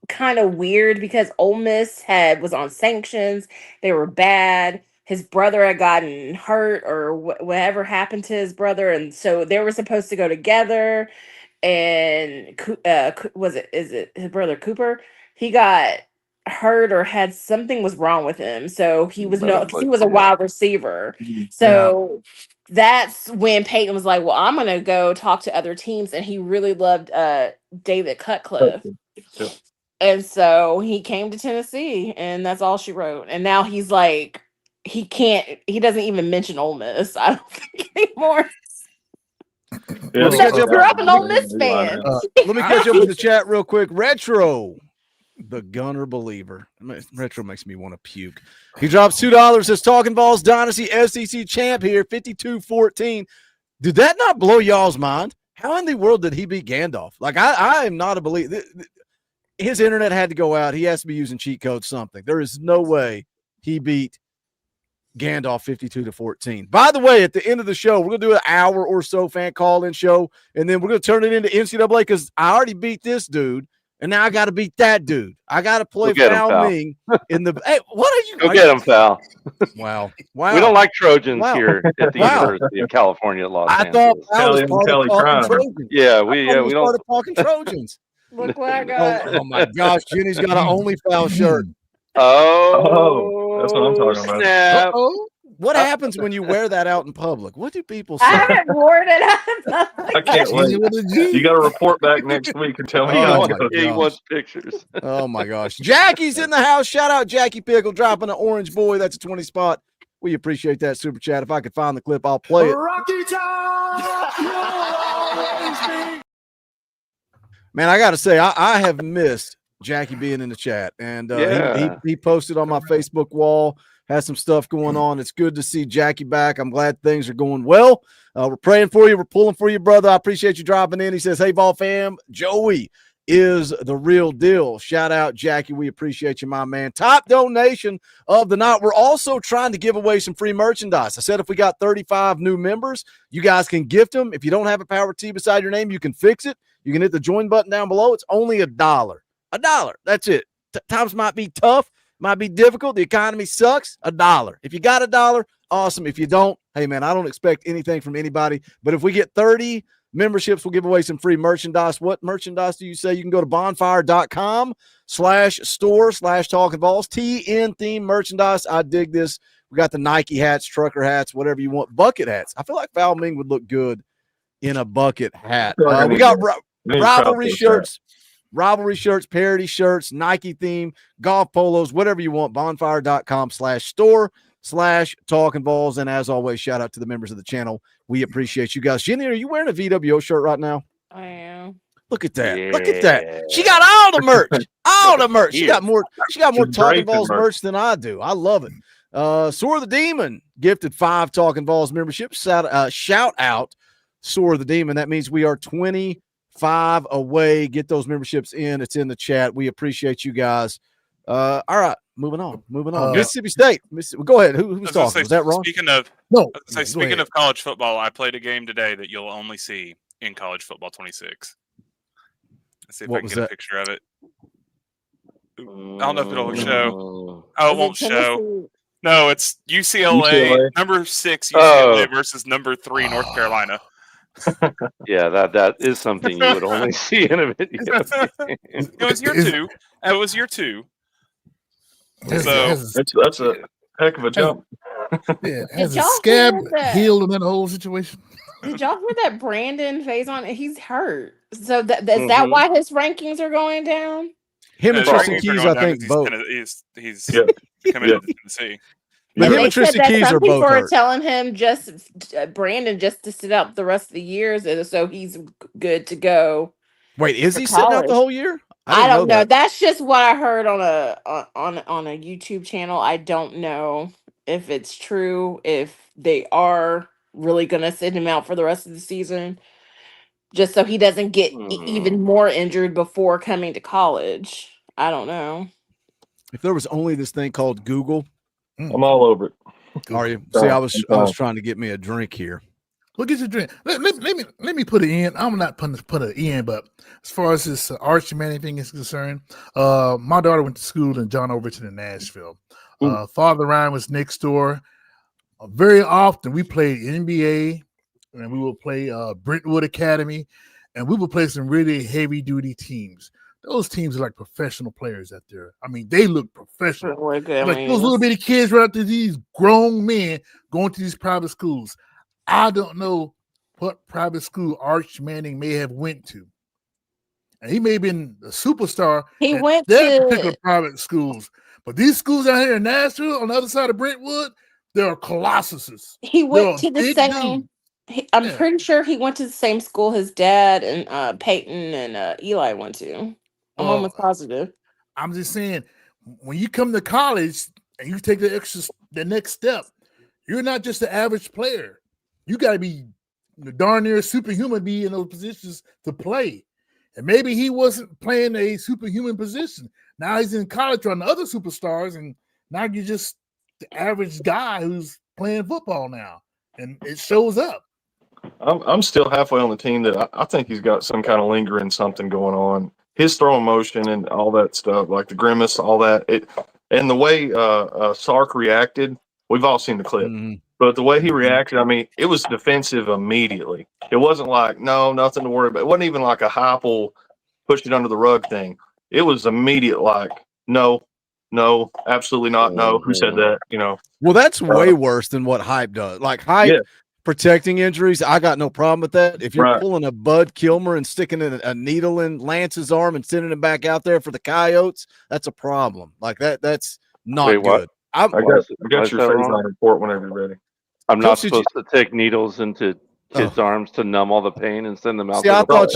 kind of weird because Ole Miss was on sanctions. They were bad. His brother had gotten hurt or whatever happened to his brother, and so they were supposed to go together. And is it his brother Cooper? He got hurt or had something was wrong with him, so he was he was a wide receiver. So that's when Peyton was like, "Well, I'm gonna go talk to other teams," and he really loved David Cutcliffe. And so he came to Tennessee, and that's all she wrote. And now he's like, he doesn't even mention Ole Miss, I don't think, anymore. You're up an Ole Miss fan. Let me catch up with the chat real quick. Retro, the Gunner believer. Retro makes me want to puke. He drops $2. Says Talkin VAWLS Dynasty SEC champ here, 52-14. Did that not blow y'all's mind? How in the world did he beat Gandalf? Like, I am not a believer. His internet had to go out. He has to be using cheat codes, something. There is no way he beat Gandalf 52-14. By the way, at the end of the show, we're going to do an hour or so fan call-in show, and then we're going to turn it into NCAA because I already beat this dude, and now I got to beat that dude. I got to play Foul Ming in the – hey, what are you – Go get him, Foul. Wow. We don't like Trojans here at the University of California at Los Angeles. I thought that was part of talking Trojans. Yeah, we don't – part of talking Trojans. Look what I got. Oh my gosh, Jenny's got an only foul shirt. Oh, that's what I'm talking about. Snap. What happens when you wear that out in public? What do people say? I haven't worn it out in public. I can't wait. You got to report back next week and tell me how it goes. He wants pictures. Oh my gosh. Jackie's in the house. Shout out Jackie Pickle dropping an orange boy. That's a 20 spot. We appreciate that super chat. If I could find the clip, I'll play it. Rocky Top! Man, I got to say, I have missed Jackie being in the chat. And he posted on my Facebook wall, has some stuff going on. It's good to see Jackie back. I'm glad things are going well. We're praying for you. We're pulling for you, brother. I appreciate you dropping in. He says, hey, Vol fam, Joey is the real deal. Shout out, Jackie. We appreciate you, my man. Top donation of the night. We're also trying to give away some free merchandise. I said if we got 35 new members, you guys can gift them. If you don't have a Power T beside your name, you can fix it. You can hit the join button down below. It's only $1. $1. That's it. Times might be tough. Might be difficult. The economy sucks. $1. If you got $1, awesome. If you don't, hey, man, I don't expect anything from anybody. But if we get 30 memberships, we'll give away some free merchandise. What merchandise do you say? You can go to bonfire.com/store/talkingballs. TN theme merchandise. I dig this. We got the Nike hats, trucker hats, whatever you want. Bucket hats. I feel like Foul Ming would look good in a bucket hat. We got rivalry shirts. Rivalry shirts, parody shirts, Nike theme, golf polos, whatever you want. Bonfire.com/store/talkingballs. And as always, shout out to the members of the channel. We appreciate you guys. Jenny, are you wearing a VWO shirt right now? I am. Look at that. Yeah. Look at that. She got all the merch. All the merch. She got more Talking Balls merch than I do. I love it. Soar the Demon gifted 5 Talking Balls memberships. Shout out Soar the Demon. That means we are 25 away. Get those memberships in. It's in the chat. We appreciate you guys. All right, moving on. Mississippi State. Go ahead. Who's talking? Was that wrong? Speaking of college football, I played a game today that you'll only see in College Football 26. Let's see if I can get a picture of it. I don't know if it'll show. Oh, it won't show. No, it's UCLA. Number 6 UCLA versus number 3 North Carolina. Yeah, that is something you would only see in a video. It was year 2. It was year 2. So that's a heck of a jump. Yeah, has a scab healed in that whole situation? Did y'all hear that Brandon Faison? He's hurt. So is that why his rankings are going down? Him and Tristan Keys, I think, both. He's committed to Tennessee. But him and Tristan Keys are both people hurt. are telling him Brandon just to sit out the rest of the years, so he's good to go. Wait, is he sitting out the whole year? I don't know. That's just what I heard on a YouTube channel. I don't know if it's true, if they are really going to sit him out for the rest of the season, just so he doesn't get even more injured before coming to college. I don't know. If there was only this thing called Google, I'm all over it. Are you? See, I was trying to get me a drink here. Well, get your drink. Let me put it in. I'm not putting it in, but as far as this Archie Manning thing is concerned, my daughter went to school in John Overton in Nashville. Father Ryan was next door. Very often we played NBA, and we will play Brentwood Academy, and we will play some really heavy duty teams. Those teams are like professional players out there. I mean, they look professional. Like those little bitty kids right up to these grown men going to these private schools. I don't know what private school Arch Manning may have went to. And he may have been a superstar at that particular private schools. But these schools out here in Nashville, on the other side of Brentwood, they are colossuses. He went to the same. I'm pretty sure he went to the same school his dad and Peyton and Eli went to. I'm almost positive. I'm just saying, when you come to college and you take the next step, you're not just an average player. You got to be darn near superhuman to be in those positions to play. And maybe he wasn't playing a superhuman position. Now he's in college on the other superstars, and now you're just the average guy who's playing football now, and it shows up. I'm still halfway on the team that I think he's got some kind of lingering something going on. His throwing motion and all that stuff, like the grimace, all that. And the way Sark reacted, we've all seen the clip. But the way he reacted, I mean, it was defensive immediately. It wasn't like, no, nothing to worry about. It wasn't even like a Heupel push it under the rug thing. It was immediate, like, no, absolutely not. No, who said that? Well, that's way worse than what Hype does. Like Hype protecting injuries, I got no problem with that. If you're pulling a Bud Kilmer and sticking a needle in Lance's arm and sending him back out there for the Coyotes, that's a problem. Like that's not good. What? I got your phase on report whenever you're ready. I'm not supposed to take needles into kids' arms to numb all the pain and send them out. See, I thought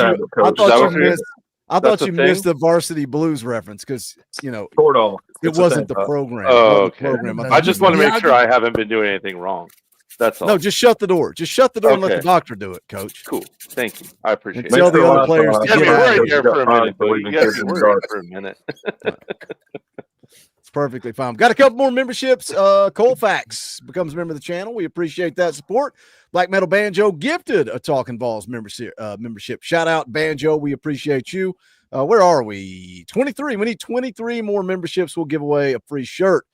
you missed the Varsity Blues reference because it wasn't the program. Oh, okay. I just want to make sure I haven't been doing anything wrong. That's all. No, just shut the door. Just shut the door and let the doctor do it, Coach. Cool. Thank you. I appreciate it. Tell the other players to get out of here for a minute. You got to be worried for a minute. It's perfectly fine. Got a couple more memberships. Colfax becomes a member of the channel. We appreciate that support. Black Metal Banjo gifted a Talkin VAWLS membership. Shout out Banjo. We appreciate you. Where are we? 23. We need 23 more memberships. We'll give away a free shirt.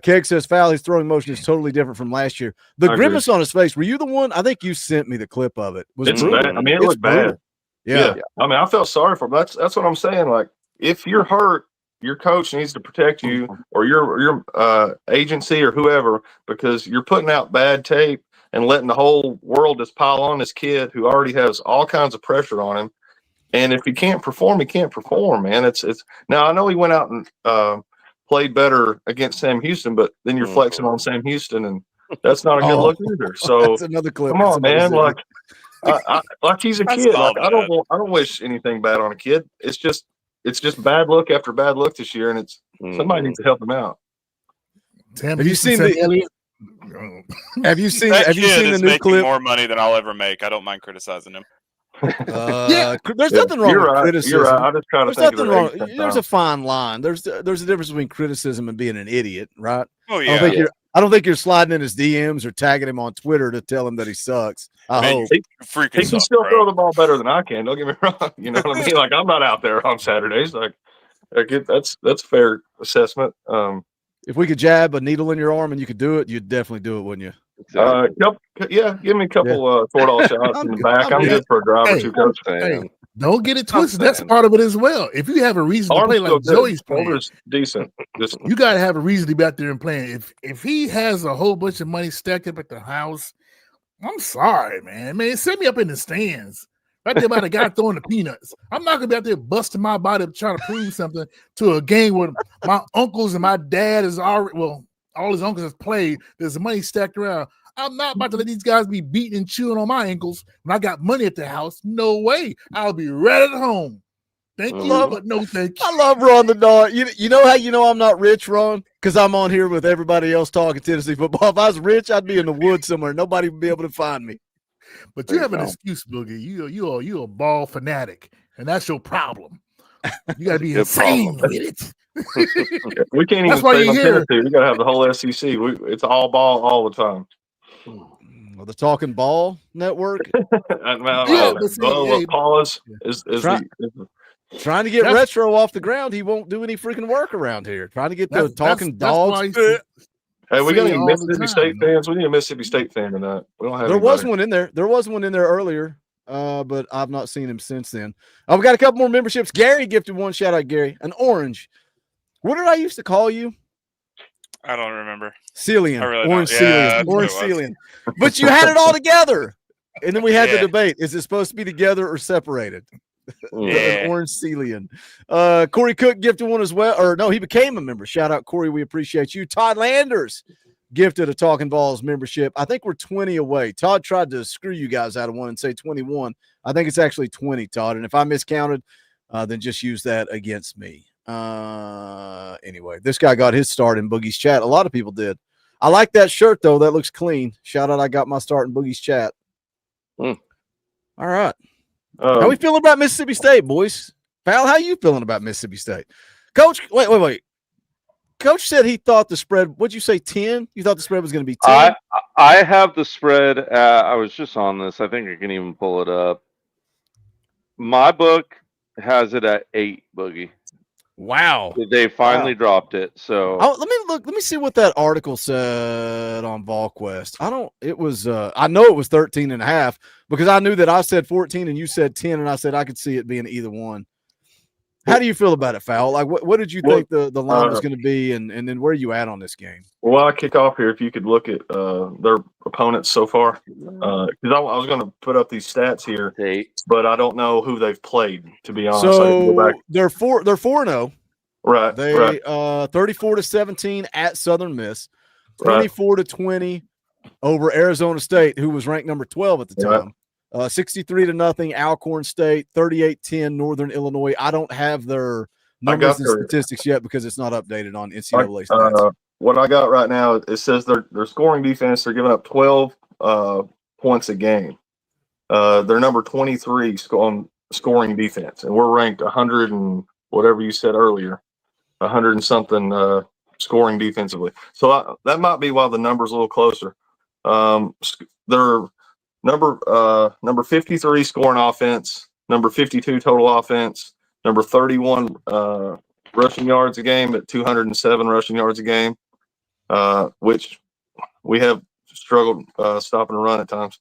Keg says foul. His throwing motion is totally different from last year. The grimace on his face. Were you the one? I think you sent me the clip of it. Was It's it bad. I mean, it looked bad. Yeah. I mean, I felt sorry for him. That's what I'm saying. Like, if you're hurt, your coach needs to protect you, or your agency or whoever, because you're putting out bad tape and letting the whole world just pile on this kid who already has all kinds of pressure on him. And if he can't perform, he can't perform, man. It's now I know he went out and played better against Sam Houston, but then you're flexing on Sam Houston, and that's not a good look either. So that's another clip. Come on, man. Like he's a kid. Like I don't wish anything bad on a kid. It's just bad look after bad look this year, and it's somebody needs to help him out. Have you seen the Have you seen that have you kid seen the is new making clip? more money than I'll ever make. I don't mind criticizing him. There's nothing wrong You're with right. criticism. You're right. I just try to There's think of nothing the wrong. age sometimes. There's a fine line. There's a difference between criticism and being an idiot, right? Oh I yeah. don't think you're sliding in his DMs or tagging him on Twitter to tell him that he sucks. I hope. He can still throw the ball better than I can. Don't get me wrong. You know what I mean? Like I'm not out there on Saturdays. Like that's a fair assessment. If we could jab a needle in your arm and you could do it, you'd definitely do it, wouldn't you? Give me a couple $4 shots in the back. I'm good for a drive or two, coach. Don't get it twisted. That's part of it as well. If you have a reason to play like Joey's playing, decent. You got to have a reason to be out there and playing. If he has a whole bunch of money stacked up at the house, I'm sorry, man. Send me up in the stands. Right there by the guy throwing the peanuts. I'm not going to be out there busting my body up trying to prove something to a game where my uncles and my dad is already, well, all his uncles have played. There's money stacked around. I'm not about to let these guys be beating and chewing on my ankles when I got money at the house. No way. I'll be right at home. Thank you, but no thank you. I love Ron the Dog. You know how you know I'm not rich, Ron? Because I'm on here with everybody else talking Tennessee football. If I was rich, I'd be in the woods somewhere. Nobody would be able to find me. But you have an excuse, Boogie. You a ball fanatic, and that's your problem. You got to be insane with it. We can't even stay on Tennessee. We got to have the whole SEC. It's all ball all the time. Well, the Talkin Ball Network. Paul is trying to get retro off the ground. He won't do any freaking work around here. Trying to get the Talking Dogs. Hey, we got any Mississippi State fans? We need a Mississippi State fan tonight. We don't have. There was one in there. There was one in there earlier, but I've not seen him since then. We got a couple more memberships. Gary gifted one. Shout out, Gary. An orange. What did I used to call you? I don't remember. Celian. Really orange don't. Celian. Orange Celian. But you had it all together. And then we had the debate. Is it supposed to be together or separated? An orange Celian. Corey Cook gifted one as well. Or no, he became a member. Shout out, Corey. We appreciate you. Todd Landers gifted a Talkin VAWLS membership. I think we're 20 away. Todd tried to screw you guys out of one and say 21. I think it's actually 20, Todd. And if I miscounted, then just use that against me. Anyway, this guy got his start in Boogie's chat. A lot of people did. I like that shirt, though. That looks clean. Shout out, I got my start in Boogie's chat. All right. How we feeling about Mississippi State, boys? Pal, how you feeling about Mississippi State? Coach, wait. Coach said he thought the spread, what'd you say, 10? You thought the spread was going to be 10? I have the spread. I was just on this. I think I can even pull it up. My book has it at 8, Boogie. Wow. They finally dropped it. So let me see what that article said on VolQuest. I know it was 13.5 because I knew that I said 14 and you said 10, and I said I could see it being either one. How do you feel about it, Fowl? Like what did you think the line was going to be, and then where are you at on this game? Well, I kick off here. If you could look at their opponents so far, because I was going to put up these stats here, but I don't know who they've played. To be honest, so they're 4-0. Right. They 34-17 at Southern Miss, 24-20 over Arizona State, who was ranked number 12 at the time. 63-0 Alcorn State, 38-10 Northern Illinois. I don't have their numbers and statistics yet because it's not updated on NCAA stats. What I got right now, it says their scoring defense, they're giving up 12 points a game. They're number 23 on scoring defense, and we're ranked 100 and whatever you said earlier, 100 and something scoring defensively. So that might be why the number's a little closer. They're number 53 scoring offense, number 52 total offense, number 31 rushing yards a game at 207 rushing yards a game, which we have struggled stopping the run at times.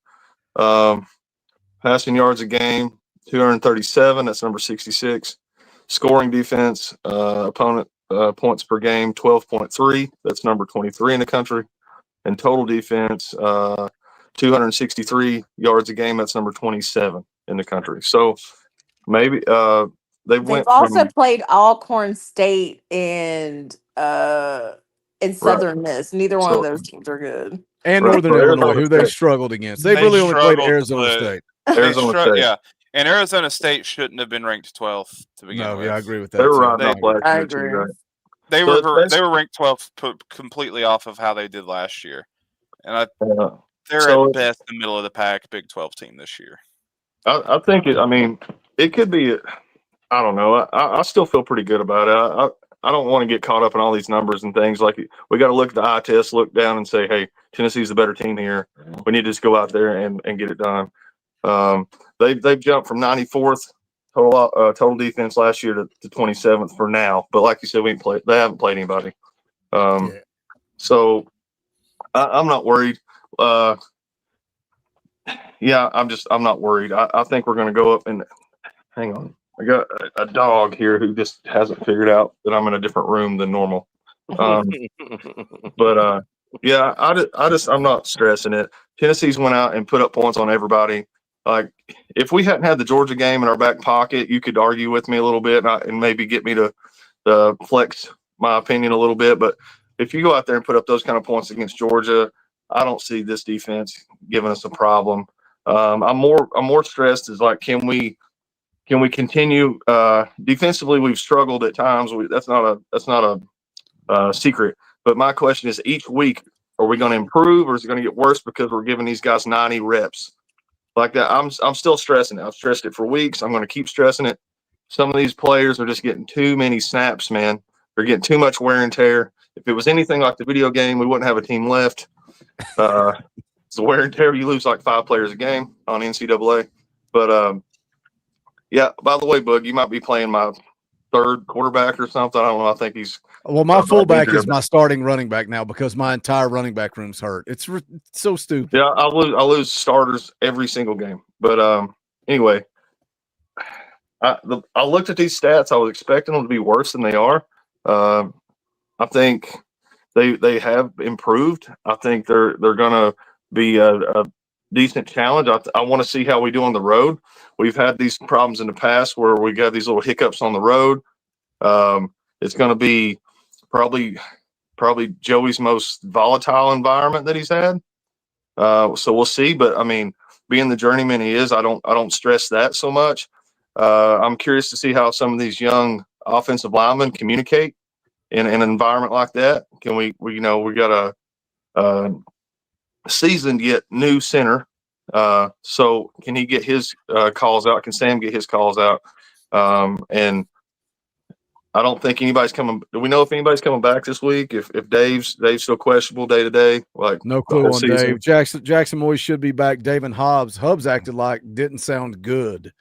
Passing yards a game, 237. That's number 66. Scoring defense, opponent points per game, 12.3. That's number 23 in the country. And total defense, 263 yards a game. That's number 27 in the country. So maybe They've went also from played Alcorn State and Southern Miss. Neither one of So those teams are good. And Right. Northern So Illinois, Arizona who they State. struggled against. They've They really only played struggled, Arizona but State. Arizona State. Yeah, and Arizona State shouldn't have been ranked 12th to begin No, with. yeah, I agree with They that. were too. riding They- off last I year too, agree. right? They So were it's best- they were ranked 12th completely off of how they did last year, and they're So- at best the middle of the pack Big 12 team this year. I think it. I mean, it could be. I don't know. I still feel pretty good about it. I don't want to get caught up in all these numbers and things. Like, we got to look at the eye test, look down, and say, hey, Tennessee's the better team here. We need to just go out there and get it done. They've jumped from 94th total defense last year to 27th for now. But like you said, they haven't played anybody. So I'm not worried. Yeah, I'm not worried. I think we're going to go up and hang on. I got a dog here who just hasn't figured out that I'm in a different room than normal. But yeah, I'm not stressing it. Tennessee's went out and put up points on everybody. Like, if we hadn't had the Georgia game in our back pocket, you could argue with me a little bit and maybe get me to flex my opinion a little bit. But if you go out there and put up those kind of points against Georgia, I don't see this defense giving us a problem. I'm more stressed is like, can we continue defensively? We've struggled at times. That's not a secret. But my question is, each week, are we going to improve, or is it going to get worse because we're giving these guys 90 reps like that? I'm still stressing it. I've stressed it for weeks. I'm going to keep stressing it. Some of these players are just getting too many snaps, man. They're getting too much wear and tear. If it was anything like the video game, we wouldn't have a team left. It's the wear and tear. You lose like 5 players a game on NCAA. But yeah, by the way, Bug, you might be playing my third quarterback or something. I don't know. I think he's my fullback is my starting running back now because my entire running back room's hurt. It's so stupid. Yeah, I lose starters every single game. But anyway, I looked at these stats. I was expecting them to be worse than they are. I think they have improved. I think they're going to be a decent challenge. I want to see how we do on the road. We've had these problems in the past where we got these little hiccups on the road. It's going to be probably Joey's most volatile environment that he's had. So we'll see. But I mean, being the journeyman he is, I don't stress that so much. I'm curious to see how some of these young offensive linemen communicate in an environment like that. Can we got a seasoned yet new center. So can he get his calls out? Can Sam get his calls out? And I don't think anybody's coming. Do we know if anybody's coming back this week? If Dave's still questionable day to day, like No clue on Dave. Jackson Moy should be back. David Hobbs acted like didn't sound good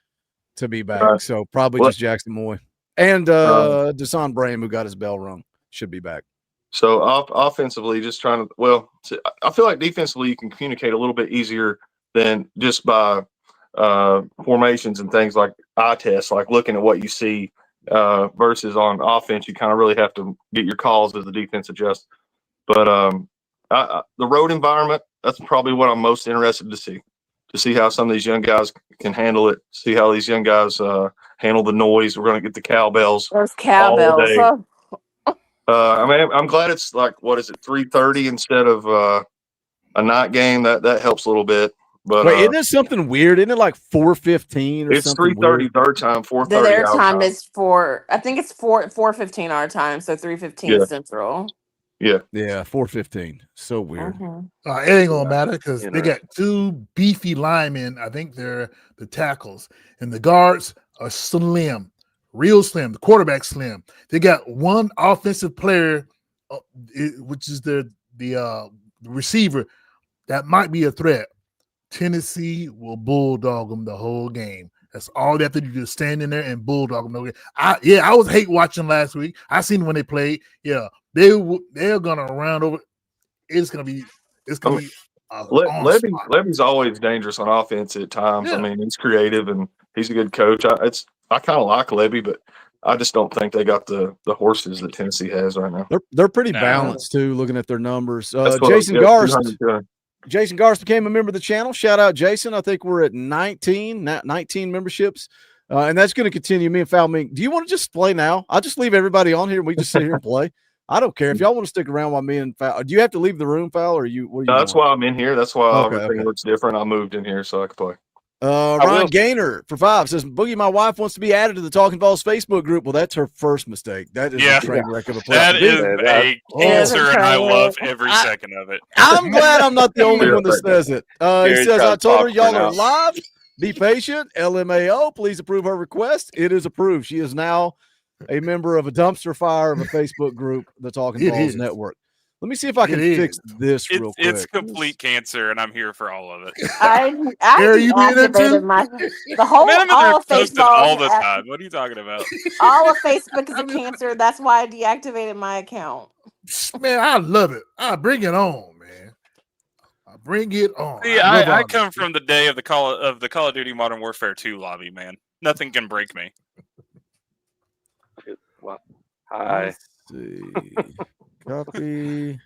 to be back. So probably just Jackson Moy and Desan Braham, who got his bell rung, should be back. So offensively, just trying to. I feel like defensively you can communicate a little bit easier than just by formations and things like eye tests, like looking at what you see. Versus on offense, you kind of really have to get your calls as the defense adjusts. But the road environment, that's probably what I'm most interested to see how some of these young guys can handle it, see how these young guys handle the noise. We're going to get the cowbells. Those cowbells. Huh? I mean, I'm glad it's like, what is it, 3:30 instead of a night game. That helps a little bit. But wait, isn't it something weird? Isn't it like 4:15 or it's something? It's 3:30 their time, 4:30 their our time is I think it's 4:15 our time, so 3:15 Central. Yeah, 4:15. So weird. It ain't gonna matter because they got 2 beefy linemen. I think they're the tackles, and the guards are slim, real slim. The quarterback slim. They got 1 offensive player, which is the receiver that might be a threat. Tennessee will bulldog them the whole game. That's all they have to do, just stand in there and bulldog them. No, I was hate watching last week. I seen when they played. Yeah, they're gonna round over. It's gonna be Levy's always dangerous on offense at times. Yeah. I mean, he's creative and he's a good coach. I kind of like Levy, but I just don't think they got the horses that Tennessee has right now. They're pretty balanced too. Looking at their numbers, Jason Garst Garst became a member of the channel. Shout out, Jason. I think we're at 19 memberships, and that's going to continue. Me and Foul Mink. Do you want to just play now? I'll just leave everybody on here and we just sit here and play. I don't care if y'all want to stick around while me and Foul. Do you have to leave the room, Foul, or you? What No, that's why I'm in here. That's why everything looks different. I moved in here so I could play. Ryan Gaynor for 5 says, Boogie, my wife wants to be added to the Talkin VAWLS Facebook group. Well, that's her first mistake. That is a train wreck of a place. That is a cancer, and I love every second of it. I'm glad I'm not the only one that says it. He says, I told her y'all are live. Be patient. LMAO, please approve her request. It is approved. She is now a member of a dumpster fire of a Facebook group, the Talkin VAWLS Network. Let me see if I can fix this real quick. It's complete cancer, and I'm here for all of it. I deactivated the whole all of Facebook all the time. What are you talking about? All of Facebook is a cancer. That's why I deactivated my account. Man, I love it. I bring it on, man. I bring it on. See, I come from the day of the Call of Duty Modern Warfare 2 lobby, man. Nothing can break me. Well, hi. Let's see. Copy.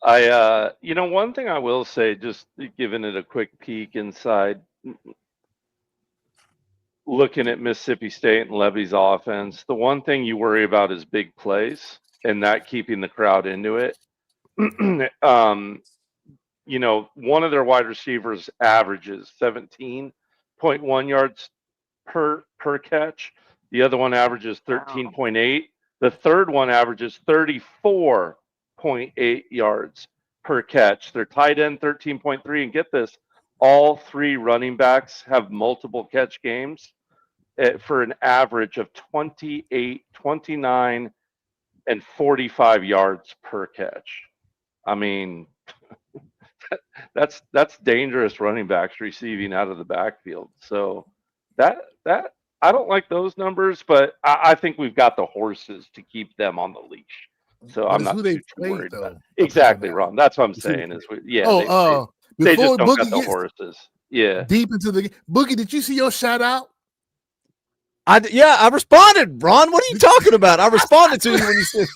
One thing I will say, just giving it a quick peek inside, looking at Mississippi State and Levy's offense, the one thing you worry about is big plays and that keeping the crowd into it. One of their wide receivers averages 17.1 yards per catch. The other one averages 13.8. The third one averages 34.8 yards per catch. Their tight end 13.3. And get this, all 3 running backs have multiple catch games for an average of 28, 29, and 45 yards per catch. I mean, that's dangerous running backs receiving out of the backfield. So that I don't like those numbers, but I think we've got the horses to keep them on the leash. So I'm not too worried about it. Exactly, Ron. That's what I'm saying. They just don't got the horses. Yeah. Deep into the Boogie, did you see your shout out? I responded, Ron. What are you talking about? I responded to you when you said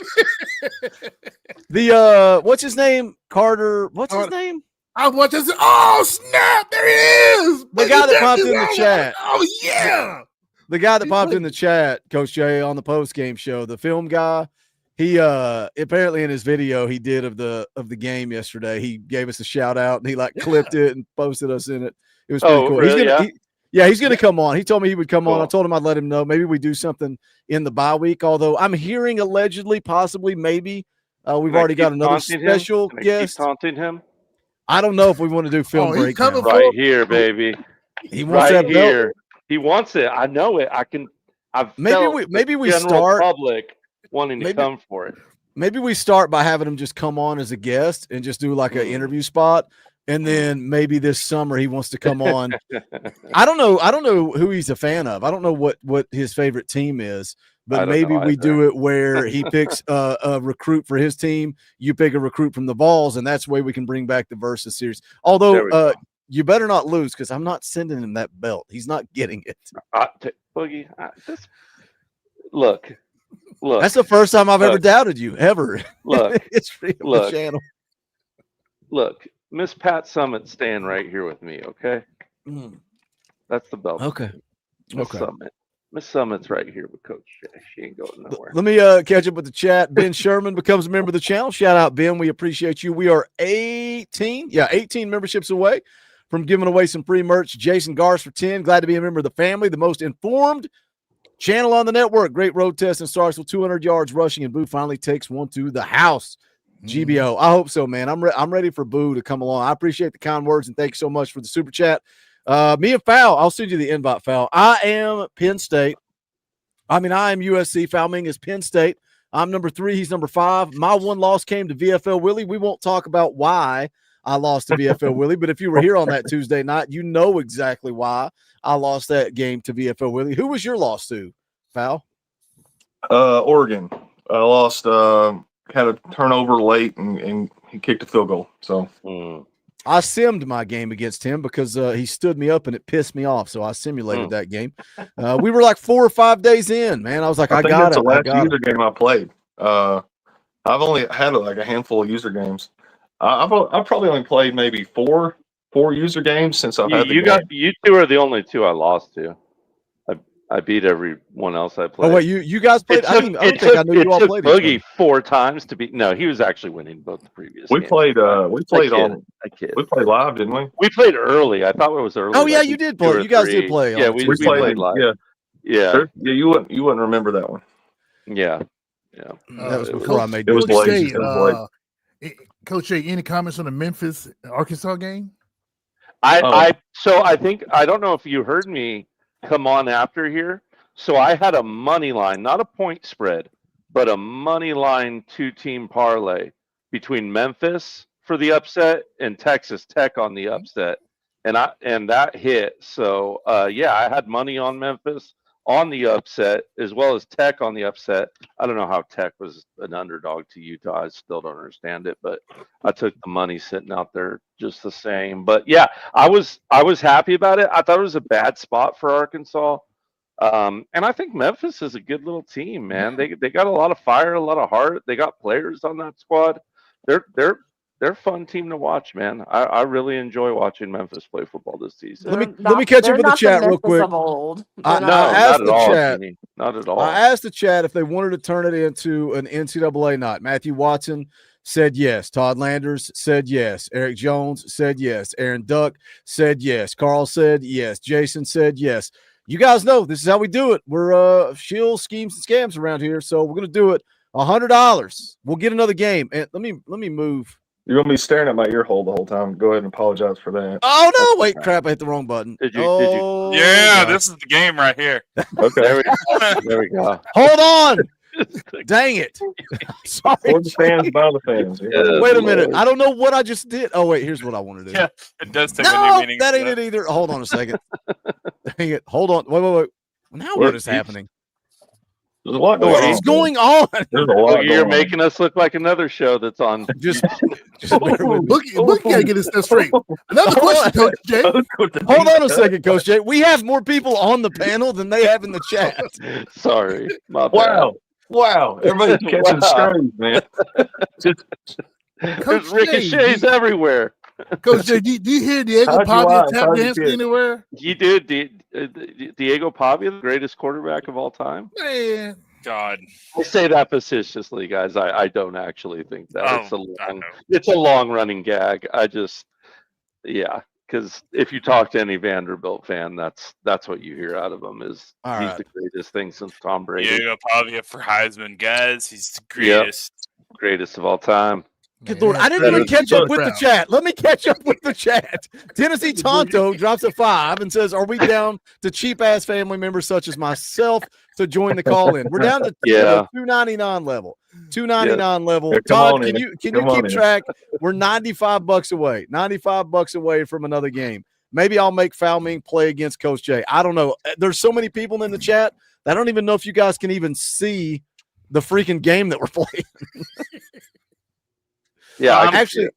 the what's his name? Carter. What's his name? I was watching. Oh snap! There he is. The guy that popped in the chat. Oh yeah. The guy that popped in the chat, Coach Jay, on the post game show, the film guy. He apparently in his video he did of the game yesterday, he gave us a shout out and he clipped it and posted us in it. It was pretty cool. Really? He's gonna come on. He told me he would come on. I told him I'd let him know. Maybe we do something in the bye week. Although I'm hearing allegedly, possibly, maybe we've already got another special guest. Taunting him. I don't know if we want to do film breakdown. Right here, baby. He wants that here. He wants it. I know it. Maybe we start public wanting to come for it. Maybe we start by having him just come on as a guest and just do like an interview spot. And then maybe this summer he wants to come on. I don't know who he's a fan of. I don't know what his favorite team is, but maybe we do it where he picks a recruit for his team. You pick a recruit from the Vols, and that's the way we can bring back the Versus series. Although you better not lose because I'm not sending him that belt. He's not getting it. Boogie, look. That's the first time I've ever doubted you, ever. Look. The channel. Look. Miss Pat Summit staying right here with me, okay? That's the belt. Okay. Miss Summit's right here with Coach Jay. She ain't going nowhere. Let me catch up with the chat. Ben Sherman becomes a member of the channel. Shout out, Ben. We appreciate you. We are 18 memberships away from giving away some free merch. Jason Garst for 10. Glad to be a member of the family, the most informed channel on the network. Great road test and starts with 200 yards rushing, and Boo finally takes one to the house. GBO. I hope so, man. I'm ready for Boo to come along. I appreciate the kind words, and thank you so much for the super chat. Me and Foul, I'll send you the invite, Foul. I am Penn State. I am USC. Foul Ming is Penn State. I'm number 3. He's number 5. My one loss came to VFL Willie. We won't talk about why I lost to VFL Willie. But if you were here on that Tuesday night, you know exactly why I lost that game to VFL Willie. Who was your loss to, Fowl? Oregon. I lost. Had a turnover late, and he kicked a field goal. So I simmed my game against him because he stood me up and it pissed me off. So I simulated that game. We were like 4 or 5 days in, man. I was like, I think got that's it. the last user game I played. I've only had like a handful of user games. I've probably only played maybe four user games since I've had the game. You two are the only two I lost to. I beat everyone else I played. Oh wait, you guys played? I don't think I knew you all played. Boogie 4 times to beat. No, he was actually winning both the previous. We games. played. We played We played live, didn't we? We played early. I thought it was early. Oh yeah, you did play. You guys did play. Yeah, we played live. Yeah. Sure. Yeah, you wouldn't remember that one. Yeah. That was before I made. It was late. Coach Jay, any comments on the Memphis Arkansas game? So I think I don't know if you heard me come on after here. So I had a money line, not a point spread, but a money line 2-team parlay between Memphis for the upset and Texas Tech on the upset, and that hit. So I had money on Memphis on the upset as well as Tech on the upset. I don't know how Tech was an underdog to Utah. I still don't understand it, but I took the money sitting out there just the same. But yeah, I was happy about it. I thought it was a bad spot for Arkansas. And I think Memphis is a good little team, man. They got a lot of fire, a lot of heart. They got players on that squad. They're a fun team to watch, man. I really enjoy watching Memphis play football this season. Let me catch up with the chat real quick. Not at all. I asked the chat if they wanted to turn it into an NCAA night. Matthew Watson said yes. Todd Landers said yes. Eric Jones said yes. Aaron Duck said yes. Carl said yes. Jason said yes. You guys know this is how we do it. We're shield schemes and scams around here, so we're gonna do it. $100. We'll get another game. And let me move. You're gonna be staring at my ear hole the whole time. Go ahead and apologize for that. Oh no! Wait, crap! I hit the wrong button. Did you? Yeah, this is the game right here. Okay, there we go. Hold on. Dang it! Sorry, for the fans, by the fans. Yeah, wait a minute. I don't know what I just did. Oh wait, here's what I want to do. Yeah, it does take no, a new meaning. That ain't it either. Hold on a second. Dang it! Hold on. Wait. Now what is happening? There's a lot going on. What is going on? There's a lot. You're making us look like another show that's on. Just look, gotta get this stuff straight. Another question, Coach Jay. Hold on a second, Coach Jay. We have more people on the panel than they have in the chat. Sorry. My bad. Wow. Everybody's catching strays, man. There's ricochets everywhere. Coach Jay, do you hear Diego Pavia tap dance anywhere? You did. Diego Pavia, the greatest quarterback of all time. Man. God. I say that facetiously, guys. I don't actually think that. It's a long running gag. Because if you talk to any Vanderbilt fan, that's what you hear out of him is he's the greatest thing since Tom Brady. Diego Pavia for Heisman, guys. He's the greatest. Yep. Greatest of all time. Good Lord, I didn't even catch up with the chat. Let me catch up with the chat. Tennessee Tonto drops a 5 and says, "Are we down to cheap-ass family members such as myself to join the call-in?" We're down to $2.99 level. $2.99 level. Yeah, Todd, can you keep track? We're $95 away. $95 away from another game. Maybe I'll make Foul Ming play against Coach Jay. I don't know. There's so many people in the chat. I don't even know if you guys can even see the freaking game that we're playing. Yeah, actually.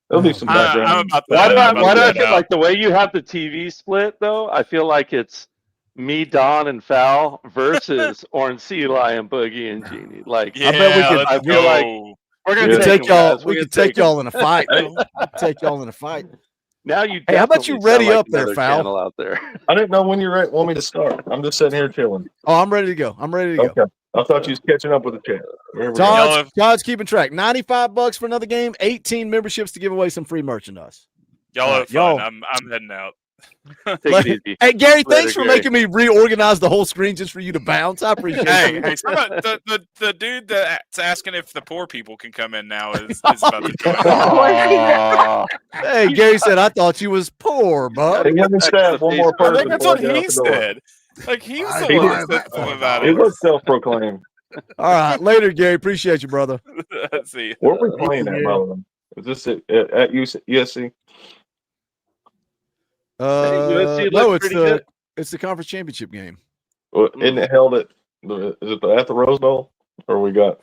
There'll be some background. Why do I feel like the way you have the TV split though? I feel like it's me, Don, and Foul versus Orange Sea Lion, Boogie, and Jeannie. Like yeah, I bet we could. I feel like we're gonna take y'all. We could take y'all in a fight. Take y'all in a fight. Now you. Hey, how about you ready up there, Foul? Out there. I didn't know when you want me to start. I'm just sitting here chilling. Oh, I'm ready to go. Okay. I thought you was catching up with the chat. Todd's keeping track. $95 for another game. 18 memberships to give away some free merchandise. Y'all have fun. I'm heading out. Take it easy. Hey, Gary, thanks for making me reorganize the whole screen just for you to bounce. I appreciate it. Hey, the dude that's asking if the poor people can come in now is about to join. Hey, Gary said, I thought you was poor, bud. One more person. I think that's what he said. Like he was the one that said something about it. It was self-proclaimed. All right, later, Gary. Appreciate you, brother. See. Where are we playing at, by the way? Is this at USC? USC No, looked pretty good. it's the conference championship game. Well, isn't it held at the Rose Bowl? Or we got?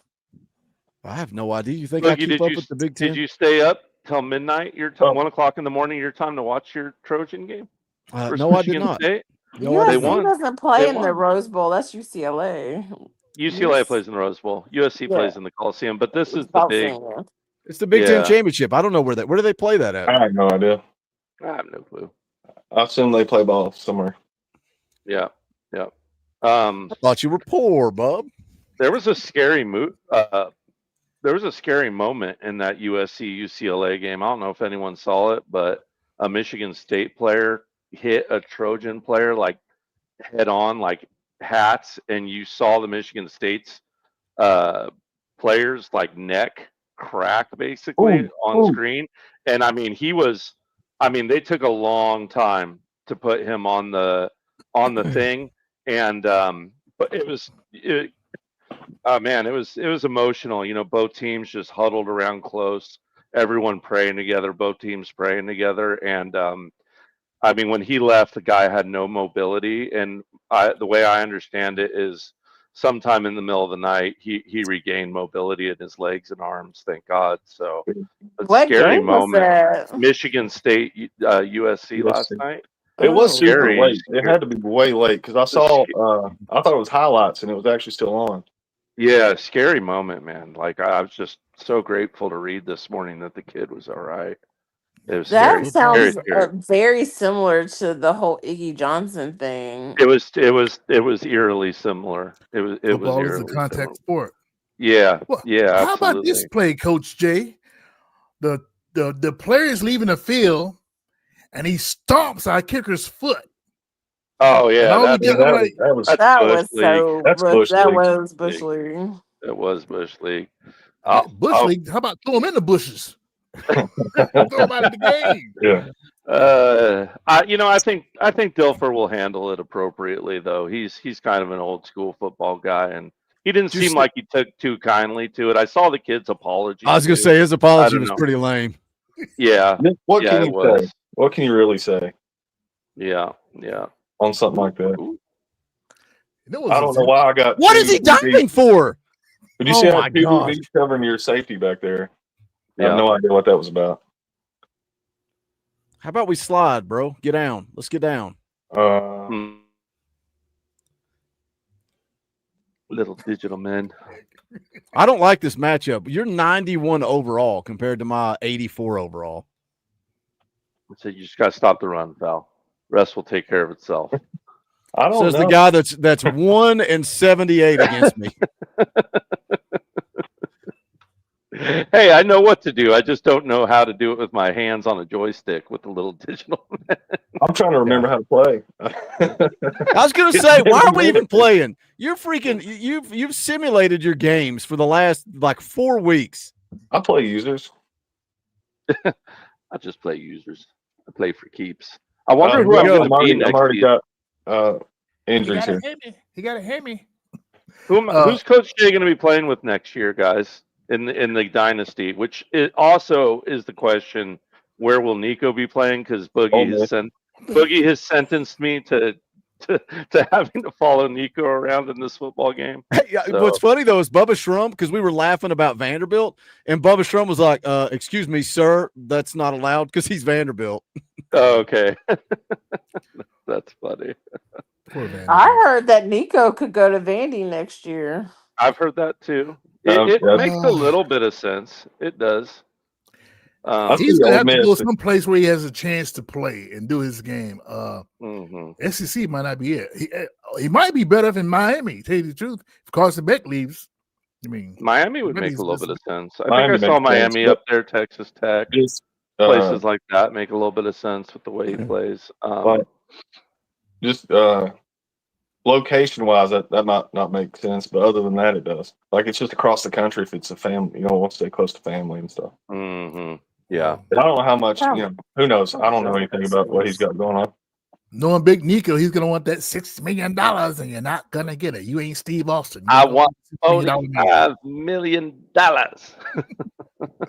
I have no idea. You think I Boogie, keep up with the Big Ten? Did you stay up till midnight? Your time, 1 o'clock in the morning. Your time to watch your Trojan game? No, I did not. State? No, They USC won. doesn't play They in the won. Rose Bowl. That's UCLA. UCLA plays in the Rose Bowl. USC Yeah. plays in the Coliseum, but this is the About big. saying that. It's the Big Ten championship. I don't know where do they play that at? I have no idea. I have no clue. I assume they play ball somewhere. Yeah. I thought you were poor, bub. There was a scary there was a scary moment in that USC UCLA game. I don't know if anyone saw it, but a Michigan State player hit a Trojan player like head on, like hats, and you saw the Michigan State's players like neck crack basically on screen. And I mean, they took a long time to put him on the thing, and but it was emotional. You know, both teams just huddled around close, everyone praying together, both teams praying together. And I mean, when he left, the guy had no mobility, and the way I understand it is sometime in the middle of the night he regained mobility in his legs and arms, thank God. So a What scary game was moment. that? Michigan State USC last night. It was super Scary. late. It had to be way late because I saw. I thought it was highlights and it was actually still on. Yeah, scary moment, man. Like I was just so grateful to read this morning that the kid was all right. It was That scary. sounds very similar to the whole Iggy Johnson thing. It was eerily similar. It was Football is a eerily contact similar. sport. Yeah, Well, yeah. How about this play, Coach Jay? The player is leaving the field, and he stomps our kicker's foot. Oh yeah, that was Bush League. It was Bush League. Bush League. How about throw him in the bushes? Throw him out of the game. Yeah. I think Dilfer will handle it appropriately, though. He's kind of an old school football guy, and he didn't seem like he took too kindly to it. I saw the kid's apology. I was going to say his apology was pretty lame. Yeah. What yeah, can you say? What can you really say? Yeah. On something like that. I don't know why I got. What is he diving for? Did you see how PVB covering your safety back there? I have no idea what that was about. How about we slide, bro? Get down. Let's get down. Little digital men. I don't like this matchup. You're 91 overall compared to my 84 overall. So you just got to stop the run, pal. Rest will take care of itself. I don't Says know. the guy that's 1-78 against me. Hey, I know what to do. I just don't know how to do it with my hands on a joystick with the little digital. I'm trying to remember how to play. I was going to say, why are we even playing? You're freaking. You've simulated your games for the last like 4 weeks. I play users. I just play users. I play for keeps. I wonder who I'm going to be next I've already season. got injuries here. He got to hit me. Who's Coach Jay going to be playing with next year, guys? In the dynasty, which it also is the question: where will Nico be playing? Because Boogie has sentenced me to having to follow Nico around in this football game. What's funny though is Bubba Shrum, because we were laughing about Vanderbilt, and Bubba Shrum was like, "Excuse me, sir, that's not allowed because he's Vanderbilt." Oh, okay, that's funny. I heard that Nico could go to Vandy next year. I've heard that too. It makes a little bit of sense. It does. He's gonna have to go someplace where he has a chance to play and do his game. SEC might not be it. He might be better than Miami. Tell you the truth, if Carson Beck leaves, I mean, Miami would make a little bit of sense. I think I saw Miami up there, Texas Tech, places like that make a little bit of sense with the way he plays. Location-wise, that might not make sense, but other than that, it does. Like it's just across the country if it's a family, wants to stay close to family and stuff. Yeah. But I don't know how much, who knows? I don't know anything about what he's got going on. Knowing Big Nico, he's gonna want that $6 million, and you're not gonna get it. You ain't Steve Austin. I want $45 million.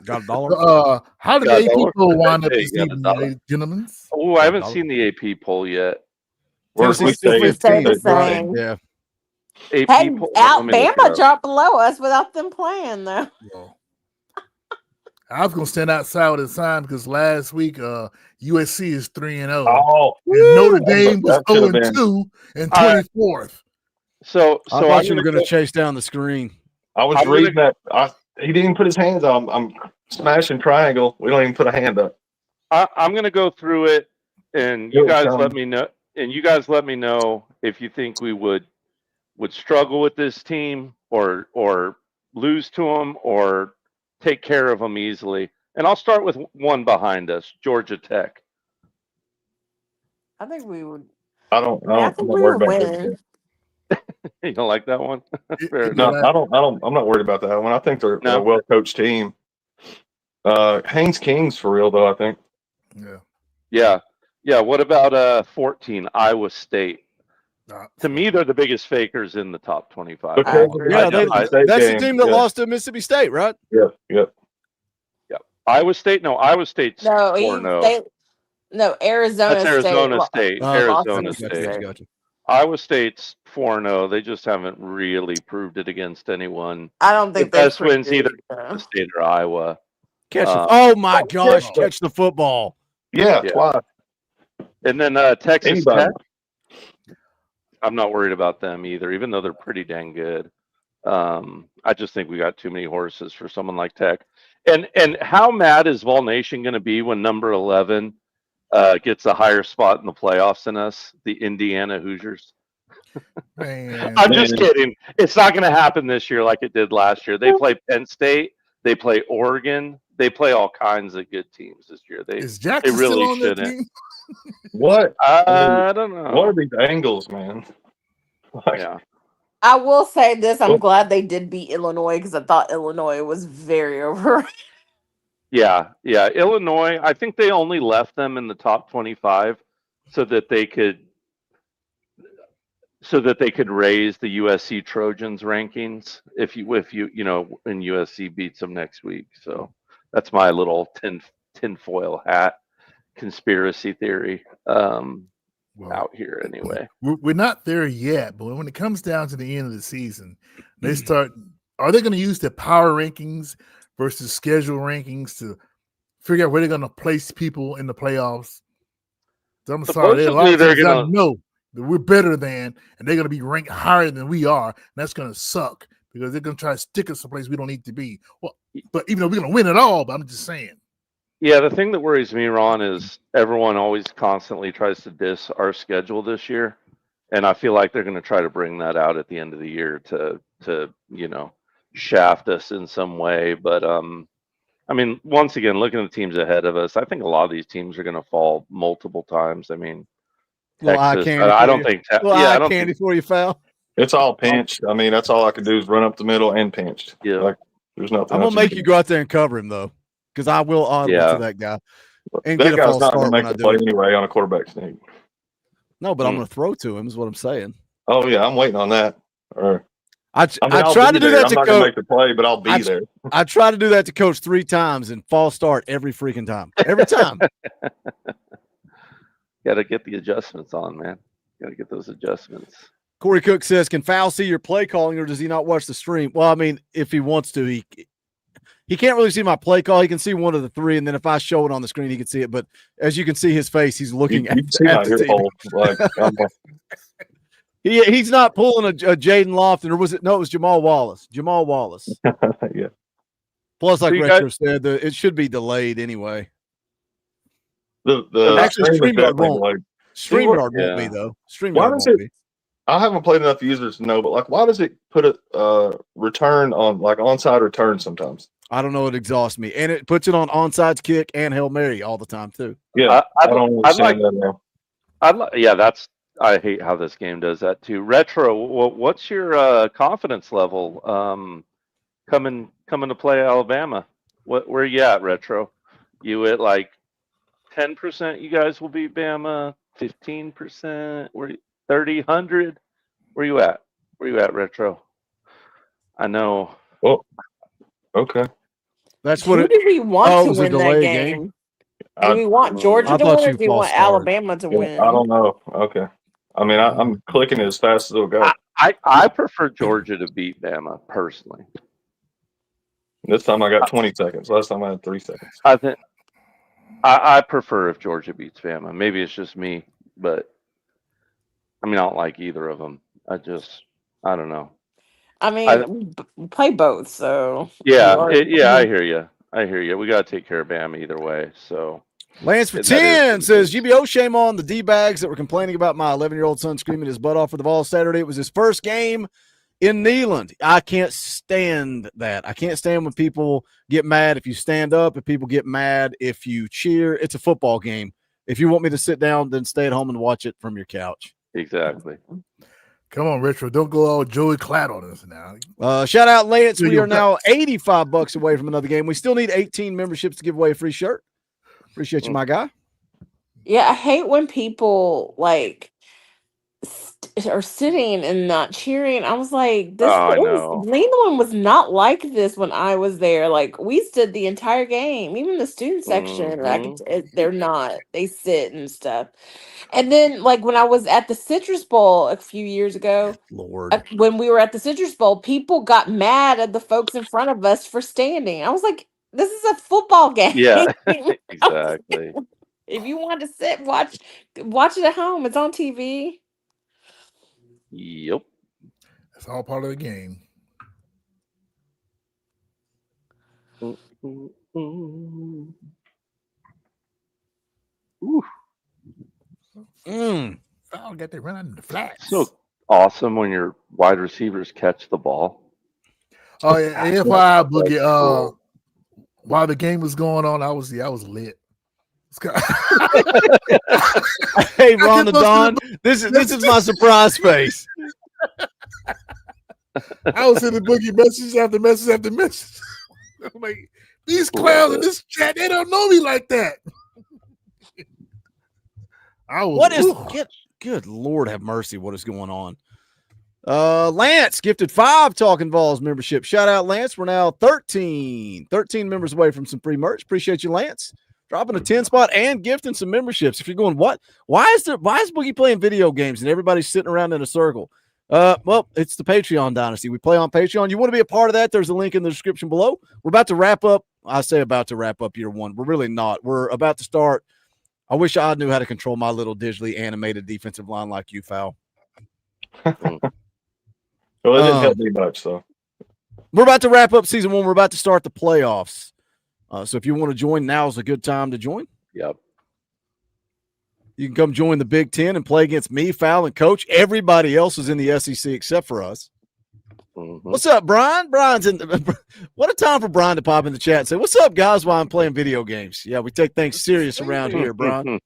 Got $1? How did Got the AP $1? poll wind up Hey, this you got evening, $1? ladies and gentlemen? Oh, I haven't seen the AP poll yet. Tennessee We still stay 15, the right? same. Yeah. AP Hey, poll. Let me look it Alabama up. dropped below us without them playing though. Well, I was gonna stand outside with a sign because last week USC is 3-0. Oh, and Notre Dame was that should have been. 0-2 and All right. 24th. So I I'm thought you were gonna going to go- chase down the screen. I was I'm gonna- reading that. He didn't even put his hands on. I'm smashing triangle. We don't even put a hand up. I'm going to go through it, and you guys let me know. And you guys let me know if you think we would struggle with this team, or lose to them, or take care of them easily. And I'll start with one behind us, Georgia Tech. I think we would. I don't. I I'm think not we worried would about win. You don't like that one? Fair No, enough. I don't. I'm not worried about that one. I think they're No. a well coached team. Haynes King's for real though. I think. Yeah. What about 14, Iowa State? To me, they're the biggest fakers in the top 25. Because Yeah, that's the team that lost to Mississippi State, right? Yep. Iowa State? No, Iowa State's No, 4-0. Arizona That's Arizona State. State. lost to Arizona Mississippi State. State. Iowa State's 4-0. They just haven't really proved it against anyone. I don't think the they've best wins proved either it, though. Iowa State or Iowa. Oh my gosh, catch the football. Yeah, twice. And then Texas Anybody. Tech. I'm not worried about them either, even though they're pretty dang good. I just think we got too many horses for someone like Tech. And how mad is Vol Nation going to be when number 11 gets a higher spot in the playoffs than us, the Indiana Hoosiers? I'm just kidding. It's not going to happen this year like it did last year. They play Penn State. They play Oregon. They play all kinds of good teams this year. Is They Jackson really still on that shouldn't. team? What? I don't know. What are these angles, man? Yeah. I will say this: I'm glad they did beat Illinois because I thought Illinois was very overrated. Yeah. Illinois, I think they only left them in the top 25 so that they could raise the USC Trojans rankings if you and USC beats them next week. So that's my little tinfoil hat conspiracy theory out here anyway. We're not there yet, but when it comes down to the end of the season, they start. Are they going to use the power rankings versus schedule rankings to figure out where they're going to place people in the playoffs? I'm sorry, there are a lot of teams I know that we're better than, and they're going to be ranked higher than we are, and that's going to suck because they're going to try to stick us someplace we don't need to be. Well, but even though we're going to win it all, but I'm just saying. Yeah, the thing that worries me, Ron, is everyone always constantly tries to diss our schedule this year, and I feel like they're going to try to bring that out at the end of the year to shaft us in some way. But I mean, once again, looking at the teams ahead of us, I think a lot of these teams are going to fall multiple times. I mean, Texas. I don't think. I don't candy think for you, foul. It's all pinched. I mean, that's all I could do is run up the middle and pinched. Yeah. Like, there's nothing. I'm gonna make you go out there and cover him though, because I will audible to that guy and that get a guy's false not start going to when make I the do play it. anyway on a quarterback sneak. No, but I'm gonna throw to him. Is what I'm saying. Oh yeah, I'm waiting on that. Or I I'll tried to do there. that I'm to not going to coach. make the play, but I'll be there. I tried to do that to coach 3 times and false start every freaking time. Every time. Got to get the adjustments on, man. Got to get those adjustments. Corey Cook says, "Can Fowl see your play calling, or does he not watch the stream?" Well, I mean, if he wants to, he can't really see my play call. He can see one of the 3, and then if I show it on the screen, he can see it. But as you can see his face, he's looking at the TV. He's not pulling a Jaden Lofton, or was it? No, it was Jamal Wallace. Yeah. Plus, like So Retro said, it should be delayed anyway. Actually, StreamYard won't. StreamYard won't be though. StreamYard won't be. I haven't played enough users to know, but like, why does it put a return on like onside return sometimes? I don't know. It exhausts me, and it puts it on onside kick and Hail Mary all the time too. Yeah, I don't understand that now. That's. I hate how this game does that too. Retro, what's your confidence level coming to play Alabama? Where you at, Retro? You at like 10%? You guys will beat Bama. 15%? 30, 100? Where you at? Retro? I know. Oh, okay. That's what Who it. did we want Oh, it to was a win that delay game? game. Do we want Georgia I to thought win, or you do we want false started. Alabama to Yeah, win? I don't know. Okay. I mean, I'm clicking as fast as it'll go. I prefer Georgia to beat Bama personally. This time I got 20 seconds. Last time I had 3 seconds. I think I prefer if Georgia beats Bama. Maybe it's just me, but I mean I don't like either of them. I don't know. I mean, we play both, so Yeah, you I hear you. I hear you. We got to take care of Bama either way. So Lance for that is 10 the says, GBO, shame on the D-bags that were complaining about my 11-year-old son screaming his butt off for the Vols Saturday. It was his first game in Neyland. I can't stand that. I can't stand when people get mad if you stand up, if people get mad if you cheer. It's a football game. If you want me to sit down, then stay at home and watch it from your couch. Exactly. Come on, Retro. Don't go all Joey Clatt on us now. Shout out, Lance. Do We your are now $85 away from another game. We still need 18 memberships to give away a free shirt. Appreciate you, my guy. Yeah, I hate when people like are sitting and not cheering. I was like, I know. Leland was not like this when I was there. Like we stood the entire game, even the student section. They're not. They sit and stuff. And then, like when I was at the Citrus Bowl a few years ago, Lord, when we were at the Citrus Bowl, people got mad at the folks in front of us for standing. I was like, this is a football game. Yeah, exactly. If you want to sit, watch it at home. It's on TV. Yep. It's all part of the game. Foul, got they run out in the flats. So awesome when your wide receivers catch the ball. Oh yeah, FYI, Boogie. While the game was going on, I was lit. Hey, Ron the Don, this is my surprise face. I was in the Boogie message after message after message. I'm like, these clowns in this chat, they don't know me like that. Good Lord have mercy, what is going on? Lance gifted 5 Talkin VAWLS membership. Shout out, Lance. We're now 13 members away from some free merch. Appreciate you, Lance. Dropping a 10 spot and gifting some memberships. If you're going, what? Why is Boogie playing video games and everybody's sitting around in a circle? Well, it's the Patreon dynasty. We play on Patreon. You want to be a part of that? There's a link in the description below. We're about to wrap up. I say about to wrap up year 1. We're really not. We're about to start. I wish I knew how to control my little digitally animated defensive line like you, Foul. Well, it didn't help me much, so. We're about to wrap up season 1. We're about to start the playoffs. So if you want to join, now's a good time to join. Yep. You can come join the Big Ten and play against me, Foul, and Coach. Everybody else is in the SEC except for us. Mm-hmm. What's up, Brian? Brian's in. What a time for Brian to pop in the chat and say, "What's up, guys?" While I'm playing video games. Yeah, we take things serious around here, Brian.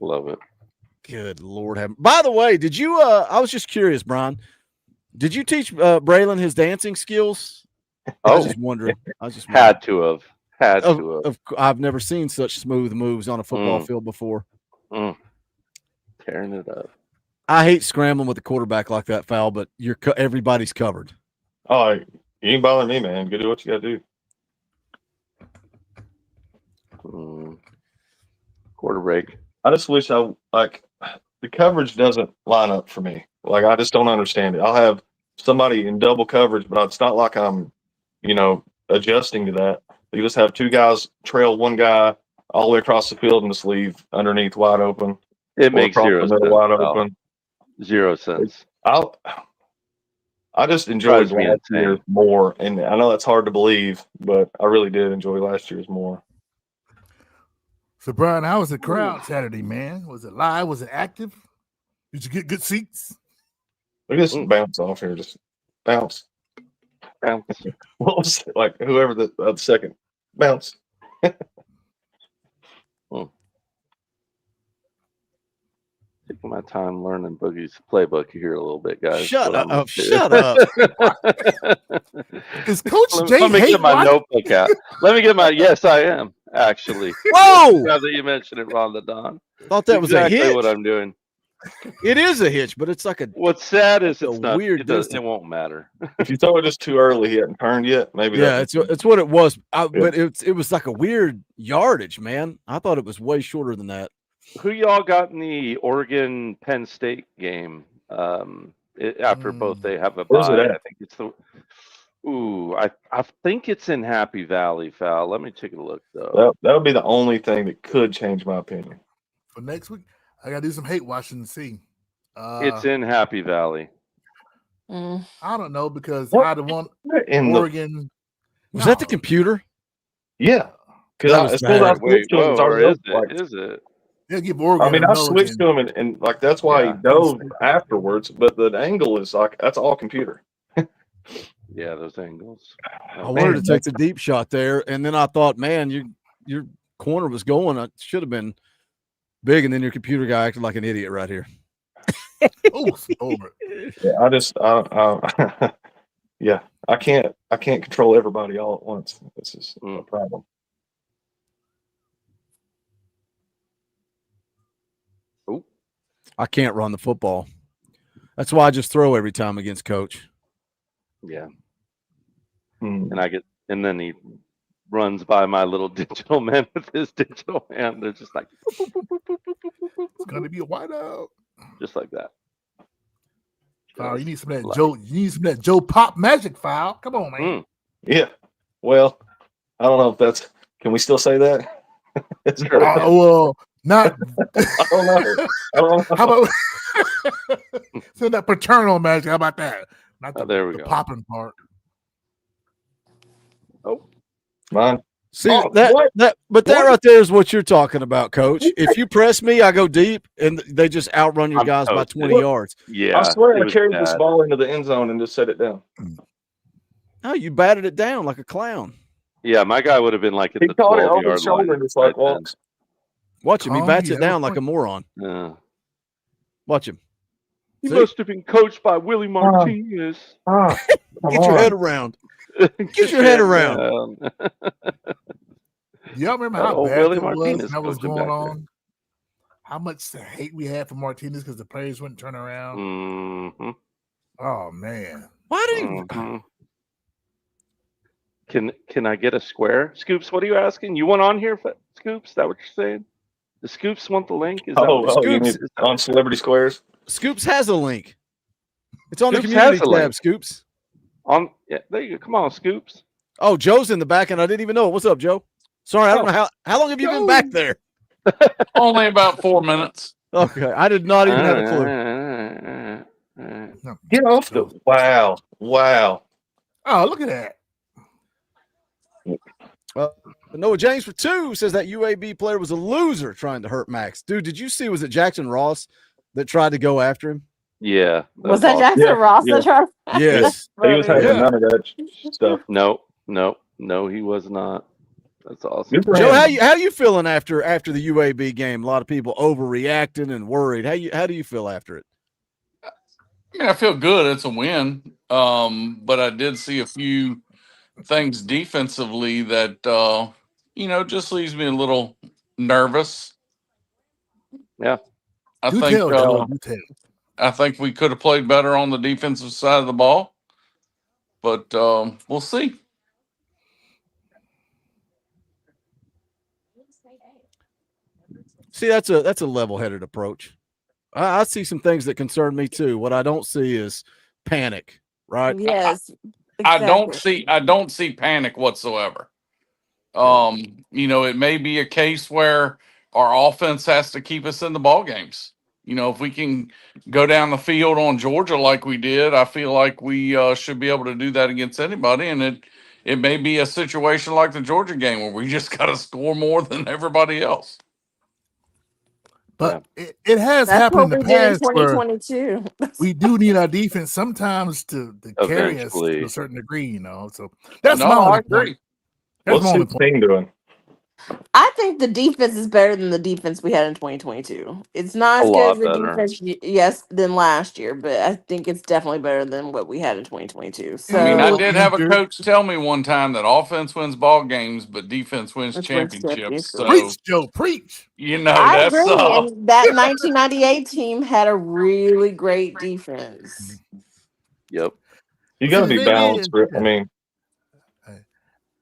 Love it. Good Lord. By the way, did you? I was just curious, Brian. Did you teach Braylon his dancing skills? I was just wondering. Had to have. I've never seen such smooth moves on a football field before. Tearing it up. I hate scrambling with a quarterback like that, Foul, but everybody's covered. Oh, you ain't bothering me, man. Go do what you got to do. Quarter break. I just wish the coverage doesn't line up for me. Like, I just don't understand it. I'll have somebody in double coverage, but it's not like I'm, adjusting to that. You just have 2 guys trail 1 guy all the way across the field and just leave underneath wide open. It makes 0 sense. Wide open. 0 sense. I just enjoyed last year more, and I know that's hard to believe, but I really did enjoy last year's more. So, Brian, how was the crowd Saturday, man? Was it live? Was it active? Did you get good seats? Look at this bounce off here. Just bounce. Bounce. What was it? Like whoever the second bounce. Taking my time learning Boogie's playbook here a little bit, guys. Shut up. Shut up. Is Coach Jay Let me get my notebook out. Let me get my, yes, I am, actually. Whoa! Now that you mentioned it, Ron the Don. Thought that was a hit. what I'm doing. It is a hitch, but it's like a. What's sad is a it's not. weird It won't matter. If you throw it just too early, he hadn't turned yet. Maybe. Yeah, it's what it was. But it was like a weird yardage, man. I thought it was way shorter than that. Who y'all got in the Oregon Penn State game? After both they have a Where's it bye. at? I think it's the. Ooh, I think it's in Happy Valley, Foul. Let me take a look though. That would be the only thing that could change my opinion. For next week, I gotta do some hate watching and see. It's in Happy Valley. I don't know because What? I'd want In the- Oregon. Was that the computer? Yeah, because as soon as I switched to him, it's or already is over. it? Is it? They'll give Oregon. I mean, a I nudge switched to him, and like that's why he dove afterwards. But the angle is like that's all computer. Yeah, those angles. I wanted to take the deep shot there, and then I thought, man, your corner was going. It should have been big, and then your computer guy acted like an idiot right here. Yeah, I just, yeah, I can't control everybody all at once. This is a problem. I can't run the football. That's why I just throw every time against coach. Yeah. And then he runs by my little digital man with his digital hand. They're just like, It's gonna be a whiteout. just like that. Foul, you need some of that Joe. You need some of that Joe Pop magic, Foul. Come on, man. Yeah. Well, I don't know if that's. Can we still say that? It's Well, not. I don't know. I don't know. How about so that paternal magic? How about that? Not the, there we the go. popping part. Mine. See that right there is what you're talking about, Coach. If you press me, I go deep, and they just outrun your guys by 20 yards. Yeah, I swear I carried this ball into the end zone and just set it down. Oh, you batted it down like a clown. Yeah, my guy would have been like at He the caught it 12 on yard his shoulder line. and just like walks. Watch him. He Oh, bats yeah, it down that was like a moron. Yeah. Watch him. He See? must have been coached by Willie Martinez. Get your head around. Get your head around. Y'all remember how bad Willie that was? Martinez That was coaching going back on. How much hate we had for Martinez because the players wouldn't turn around. Mm-hmm. Oh man, why did he? Mm-hmm. Can I get a square? Scoops, what are you asking? You want on here, Scoops? Is that what you're saying? The Scoops want the link? Is that what You mean on Celebrity Squares? Scoops has a link. It's on Scoops the community has a tab, link. Scoops. Yeah, there you go. Come on, Scoops. Oh, Joe's in the back, and I didn't even know it. What's up, Joe? Sorry, I don't know how long have you been back there? Only about 4 minutes. Okay, I did not even have a clue. Get off the wow. Oh, look at that. Noah James for 2 says that UAB player was a loser trying to hurt Max. Dude, did you see? Was it Jackson Ross that tried to go after him? Yeah. Was that Jackson Ross that tried? Yes. He was having none of that stuff. No, he was not. That's awesome. Joe, how you feeling after the UAB game? A lot of people overreacting and worried. How do you feel after it? I mean, I feel good. It's a win. But I did see a few things defensively that just leaves me a little nervous. Yeah. I think we could have played better on the defensive side of the ball. But we'll see. See, that's a level-headed approach. I see some things that concern me too. What I don't see is panic, right? Yes. I don't see panic whatsoever. It may be a case where our offense has to keep us in the ball games. If we can go down the field on Georgia like we did, I feel like we should be able to do that against anybody. And it may be a situation like the Georgia game where we just got to score more than everybody else. But it has happened in the past in 2022. We do need our defense sometimes to carry us to a certain degree, So that's my I only agree. point. That's What's my only his team doing? I think the defense is better than the defense we had in 2022. It's not A as good as lot the better. defense, yes, than last year, but I think it's definitely better than what we had in 2022. He's I mean, a I little So did have a injured. coach tell me one time that offense wins ball games, but defense wins let's win championships. championships. So, Preach, Joe, preach. I that's agree. And that 1998 team had a really great defense. Yep. You But got see, to the be thing balanced. is, I mean,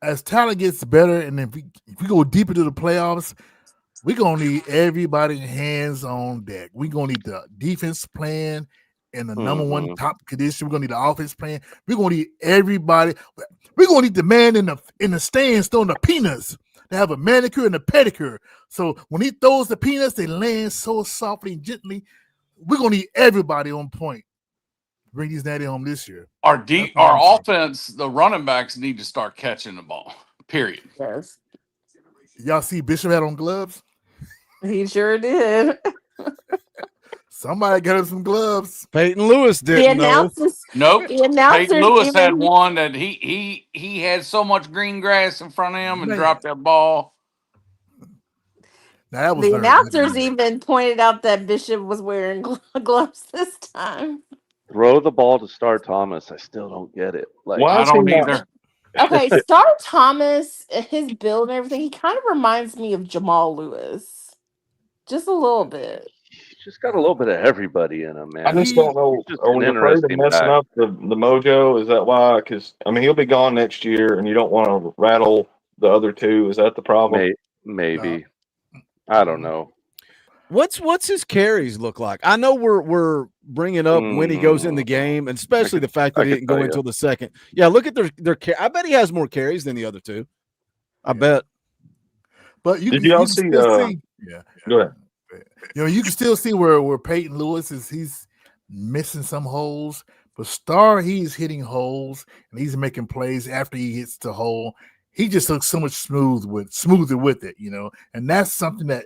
as talent gets better, and if we go deep into the playoffs, we're going to need everybody hands on deck. We're going to need the defense playing in the number one top condition. We're going to need the offense playing. We're going to need everybody. We're going to need the man in the stands throwing the peanuts to have a manicure and a pedicure. So when he throws the peanuts, they land so softly and gently. We're going to need everybody on point. Bring these daddy home this year. our That's what I'm saying. offense. The running backs need to start catching the ball. Period. Yes, Y'all see Bishop had on gloves? he sure did. Somebody got him some gloves. Peyton Lewis The didn't know. announcers, Nope. the Peyton announcers Lewis had even one that he had so much green grass in front of him and Man. dropped that ball. Now that was the nerve. announcers even pointed out that Bishop was wearing gloves this time. Throw the ball to Star Thomas. I still don't get it. Like, why I is he don't not? either. Okay, Star Thomas, his build and everything, he kind of reminds me of Jamal Lewis. Just a little bit. he's just got a little bit of everybody in him, man. I just don't know. He's just Are an we afraid of interesting messing back. up the mojo? Is that why? Because I mean, he'll be gone next year, and you don't want to rattle the other two. Is that the problem? Maybe. I don't know. What's his carries look like? I know we're bringing up when he goes in the game, and especially the fact that he didn't go until the second. Yeah, look at their. I bet he has more carries than the other two. I bet. But you Did can, y'all you can see? still see. Yeah. Go ahead. You know, you can still see where Peyton Lewis is. He's missing some holes, but Star, he's hitting holes and he's making plays after he hits the hole. He just looks so much smoother with it, you know. And that's something that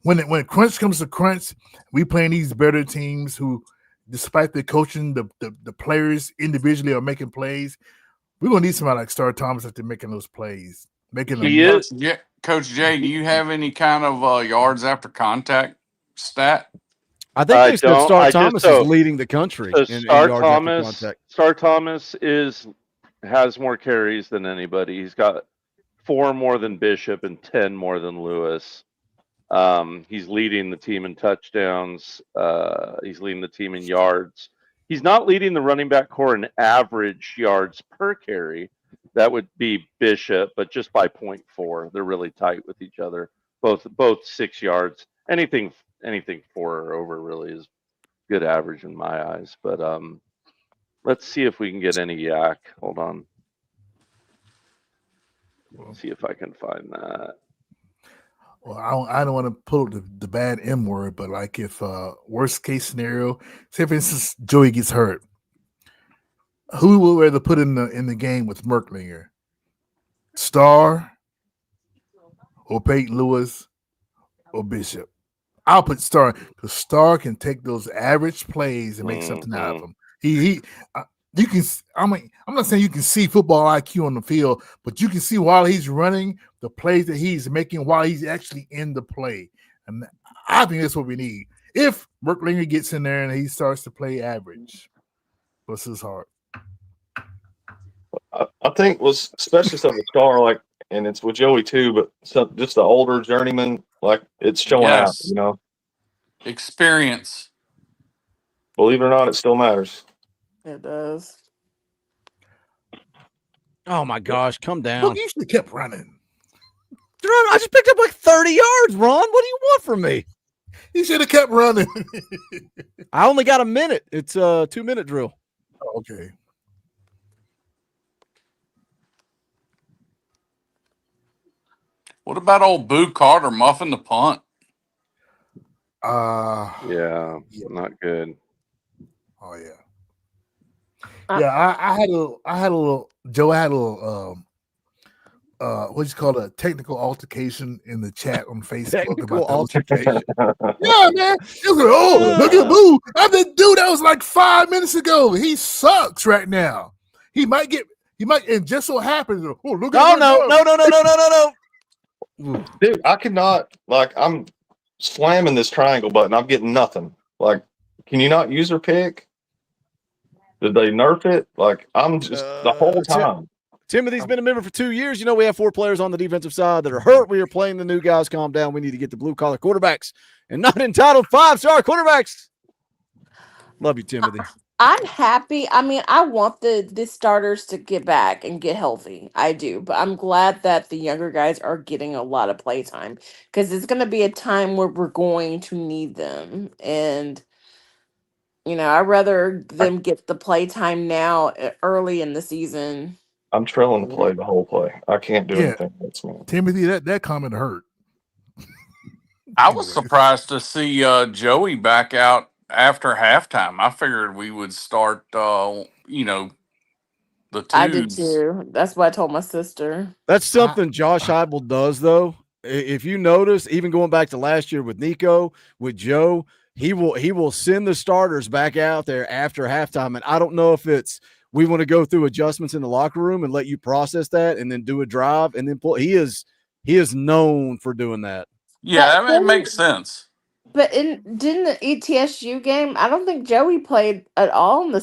when crunch comes to crunch, we playing these better teams who, despite the coaching, the players individually are making plays. We're gonna need somebody like Star Thomas after making those plays. Making them. Coach Jay, do you have any kind of yards after contact stat? I think they said Star Thomas is leading the country in yards after contact. Star Thomas has more carries than anybody. He's got 4 more than Bishop and 10 more than Lewis. He's leading the team in touchdowns. He's leading the team in yards. He's not leading the running back core in average yards per carry. That would be Bishop, but just by 0.4. They're really tight with each other. Both 6 yards. Anything 4 or over really is good average in my eyes. But let's see if we can get any yak. Hold on. Let's see if I can find that. Well, I don't want to pull the bad M word, but like if worst case scenario, say for instance Joey gets hurt, who will rather put in the game with Merklinger? Star or Peyton Lewis or Bishop? I'll put Star because Star can take those average plays and make something out of them. You can. I mean, I'm not saying you can see football IQ on the field, but you can see while he's running the plays that he's making while he's actually in the play, and I think that's what we need. If Merklinger gets in there and he starts to play average, bless his heart. I think was especially something with Star, like, and it's with Joey too, but just the older journeyman, like it's showing out, you know. Experience. Believe it or not, it still matters. It does. Oh my gosh, come down. Look, you should have kept running. I just picked up like 30 yards, Ron. What do you want from me? You should have kept running. I only got a minute. It's a 2-minute drill. Oh, okay. What about old Boo Carter muffing the punt? Yeah, not good. Oh yeah. Yeah, I had a little Joe. I had a little what you call a technical altercation in the chat on Facebook. Technical altercation. Yeah, man. It was like, oh, look at Boo. I'm the dude that was like 5 minutes ago. He sucks right now. He might, and just so happens, oh, look at No. Dude, I could not, like, I'm slamming this triangle button. I'm getting nothing. Like, can you not user pick? Did they nerf it? Like, I'm just the whole time. Timothy's been a member for 2 years. You know, we have 4 players on the defensive side that are hurt. We are playing the new guys. Calm down. We need to get the blue-collar quarterbacks and not entitled 5-star quarterbacks. Love you, Timothy. I'm happy. I mean, I want the starters to get back and get healthy. I do, but I'm glad that the younger guys are getting a lot of play time because it's going to be a time where we're going to need them. And I'd rather them get the play time now early in the season. I'm trailing the play the whole play. I can't do anything. That's me. Timothy, that comment hurt. I was surprised to see Joey back out after halftime. I figured we would start, the twos. I did too. That's what I told my sister. That's something Josh Heupel does, though. If you notice, even going back to last year with Nico, with Joe, he will send the starters back out there after halftime. And I don't know if it's we want to go through adjustments in the locker room and let you process that and then do a drive and then pull. He is known for doing that. Yeah, I mean, it makes sense. But didn't the ETSU game? I don't think Joey played at all in the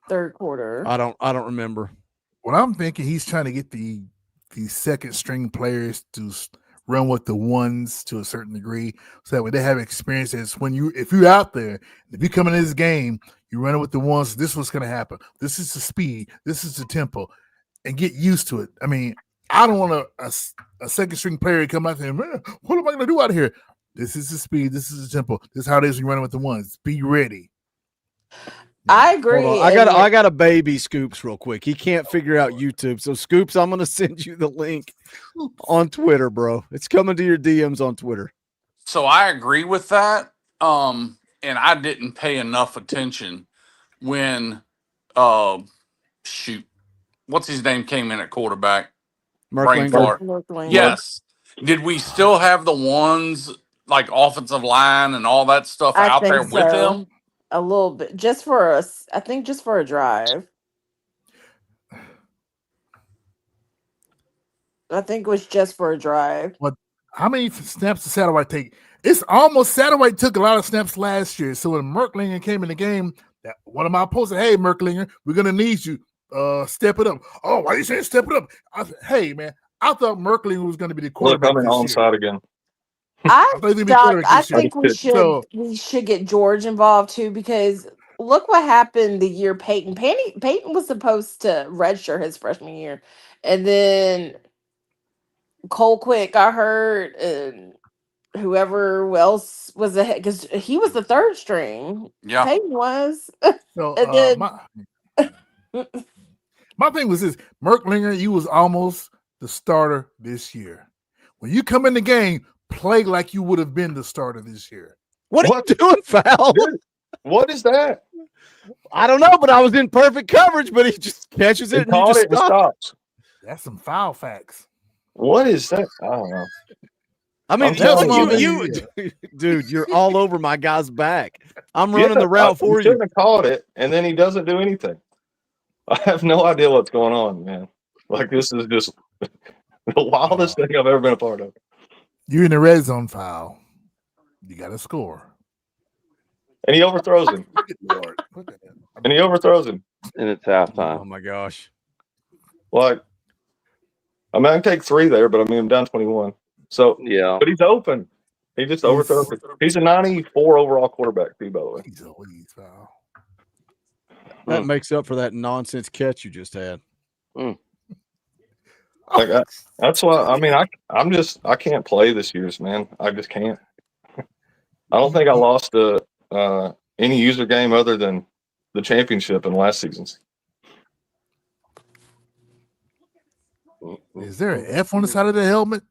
third quarter. I don't remember. What I'm thinking, he's trying to get the second string players to run with the ones to a certain degree, so that way they have experiences. If you're out there, if you come in this game, you run it with the ones. This is what's going to happen. This is the speed. This is the tempo, and get used to it. I mean, I don't want a second string player to come out there. Man, what am I going to do out here? This is the speed. This is the tempo. This is how it is when you run it with the ones. Be ready. I agree. I got a baby Scoops real quick. He can't figure out YouTube. So Scoops, I'm going to send you the link on Twitter, bro. It's coming to your DMs on Twitter. So I agree with that. And I didn't pay enough attention when what's his name came in at quarterback? Merklinger. Yes. Did we still have the ones like offensive line and all that stuff out there with him? A little bit, just for us. I think just for a drive. I think it was just for a drive. What? How many snaps did Satterwhite take? It's almost Satterwhite took a lot of snaps last year. So when Merklinger came in the game, one of my posts said, "Hey, Merklinger, we're gonna need you. Step it up." Oh, why are you saying step it up? I said, hey, man, I thought Merklinger was going to be the quarterback. Look, I'm on side again. I think we should get George involved too, because look what happened the year Peyton was supposed to redshirt his freshman year, and then Cole Quick got hurt, and whoever else was ahead because he was the third string. Yeah, Peyton was. So and then my thing was this: Merklinger, you was almost the starter this year. When you come in the game, play like you would have been the starter this year. What are you doing, Foul? What is that? I don't know, but I was in perfect coverage, but he just catches it and he just stops. That's some foul facts. What is that? I don't know. I mean, dude, you're all over my guy's back. I'm running the route for you. Shouldn't have caught it, and then he doesn't do anything. I have no idea what's going on, man. Like, this is just the wildest thing I've ever been a part of. You're in the red zone, Foul. You got to score. And he overthrows him. And he overthrows him. And it's halftime. Oh, my gosh. Like, I mean, I can take 3 there, but I mean, I'm down 21. So, yeah. But he's open. He just overthrows it. He's a 94 overall quarterback, too, by the way. He's elite, Foul. That makes up for that nonsense catch you just had. Like that's why I mean I can't play this year's, man. I just can't. I don't think I lost any user game other than the championship in last season's. Is there an F on the side of the helmet?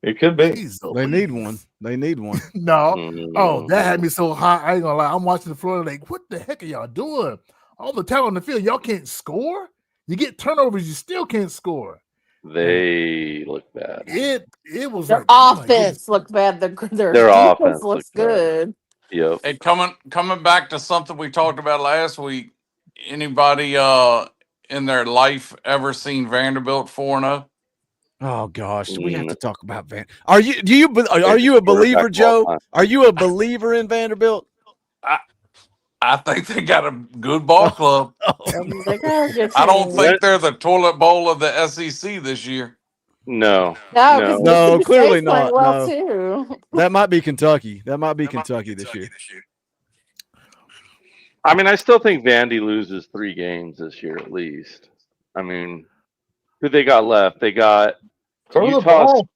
It could be. They need one. They need one. No. Oh, that had me so hot. I ain't gonna lie. I'm watching the floor like, what the heck are y'all doing? All the talent on the field, y'all can't score. You get turnovers, you still can't score. They look bad. It was their like offense looked bad. Their defense looks good. Yep. Hey, coming back to something we talked about last week. Anybody in their life ever seen Vanderbilt 4-0? Oh gosh, we have to Mm. talk about Van. Are you a believer, Joe? Are you a believer in Vanderbilt? I think they got a good ball club. They got a good I don't team. think they're the toilet bowl of the SEC this year. No, No, because no. No, Mississippi clearly State's playing not. well No, too. that might be Kentucky. That might be Kentucky this year. I mean, I still think Vandy loses 3 games this year at least. I mean, who they got left? They got Throw the Utah. ball.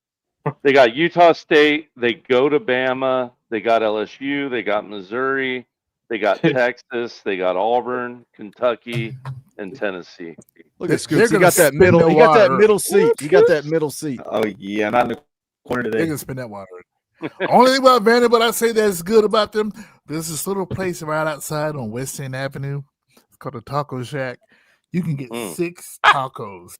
They got Utah State. They go to Bama. They got LSU. They got Missouri. They got Texas. They got Auburn, Kentucky, and Tennessee. Look They're at Scoops. He gonna got that spin middle. their He got that water. middle seat. He got that middle seat. Oh yeah, not in the corner They're today. gonna spin that water. Only thing about Vanderbilt I say that's good about them, there's this little place right outside on West End Avenue. It's called the Taco Shack. You can get 6 tacos.